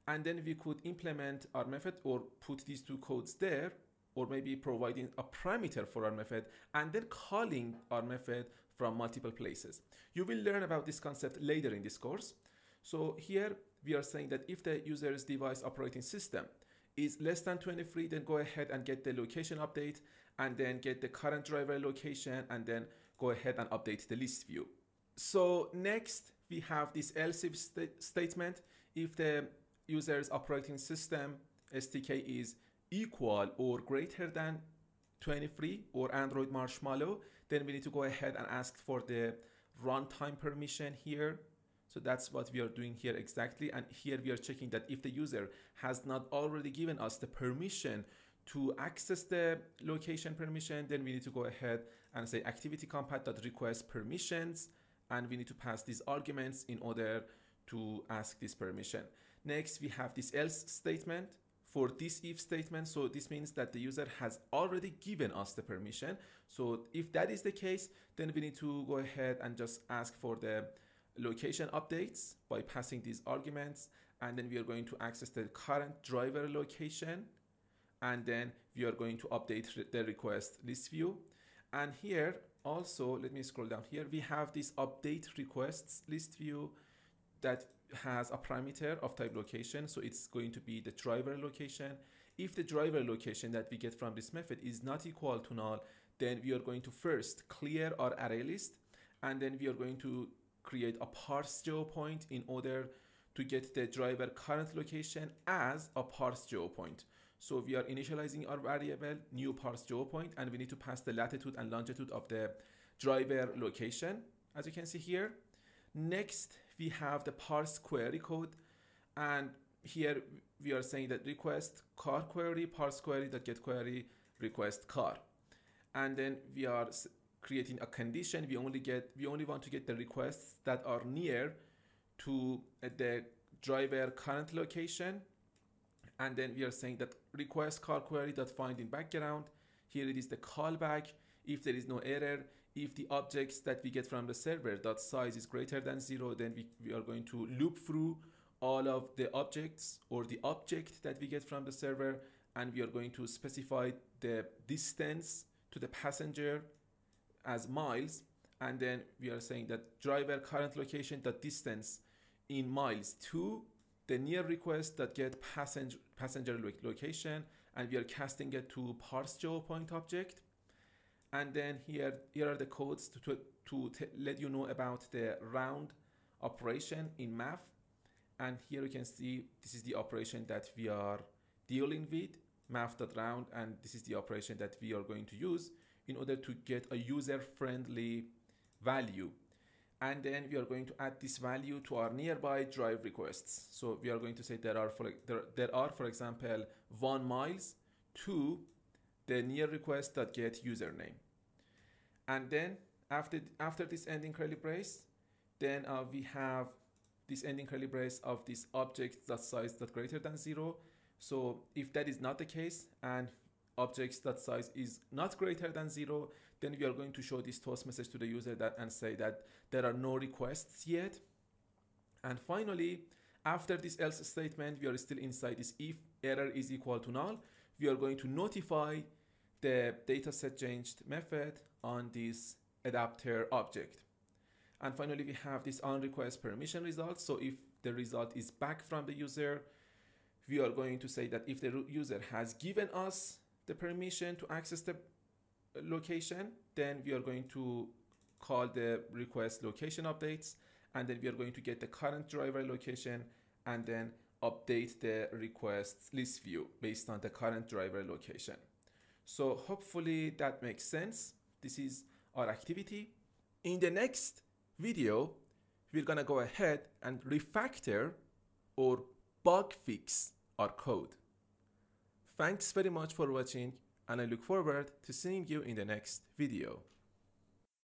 Speaker 1: and then we could implement our method or put these two codes there, or maybe providing a parameter for our method and then calling our method from multiple places. You will learn about this concept later in this course. So here we are saying that if the user's device operating system is less than 23, then go ahead and get the location update and then get the current driver location and then go ahead and update the list view. So next we have this else if statement. If the user's operating system SDK is equal or greater than 23 or Android Marshmallow, then we need to go ahead and ask for the runtime permission here. So that's what we are doing here exactly. And here we are checking that if the user has not already given us the permission to access the location permission, then we need to go ahead and say activity-compat.request permissions, and we need to pass these arguments in order to ask this permission. Next, we have this else statement for this if statement. So this means that the user has already given us the permission. So if that is the case, then we need to go ahead and just ask for the location updates by passing these arguments, and then we are going to access the current driver location, and then we are going to update the request list view. And here also, let me scroll down here, we have this update requests list view that has a parameter of type location, so it's going to be the driver location. If the driver location that we get from this method is not equal to null, then we are going to first clear our array list, and then we are going to create a parse geopoint in order to get the driver current location as a parse geopoint. So we are initializing our variable new parse geopoint, and we need to pass the latitude and longitude of the driver location, as you can see here. Next, we have the parse query code, and here we are saying that request car query, parse query that get query request car, and then we are creating a condition. We only want to get the requests that are near to the driver current location, and then we are saying that request car query that find in background. Here it is the callback. If there is no error, if the objects that we get from the server dot size is greater than 0, then we are going to loop through all of the objects or the object that we get from the server, and we are going to specify the distance to the passenger as miles, and then we are saying that driver current location that distance in miles to the near request that get passenger location, and we are casting it to parse geopoint object. And then here are the codes to let you know about the round operation in math. And here you can see this is the operation that we are dealing with, math.round, and this is the operation that we are going to use in order to get a user-friendly value. And then we are going to add this value to our nearby drive requests. So we are going to say there are, for example, 1 miles to the near request that get username. And then after this ending curly brace, then we have this ending curly brace of this object that size that greater than 0. So if that is not the case and objects that size is not greater than 0, then we are going to show this toast message to the user and say that there are no requests yet. And finally, after this else statement, we are still inside this if error is equal to null. We are going to notify the dataset changed method on this adapter object. And finally, we have this on request permission result. So if the result is back from the user, we are going to say that if the user has given us the permission to access the location, then we are going to call the request location updates, and then we are going to get the current driver location and then update the request list view based on the current driver location. So hopefully that makes sense. This is our activity. In the next video, we're gonna go ahead and refactor or bug fix our code. Thanks very much for watching, and I look forward to seeing you in the next video.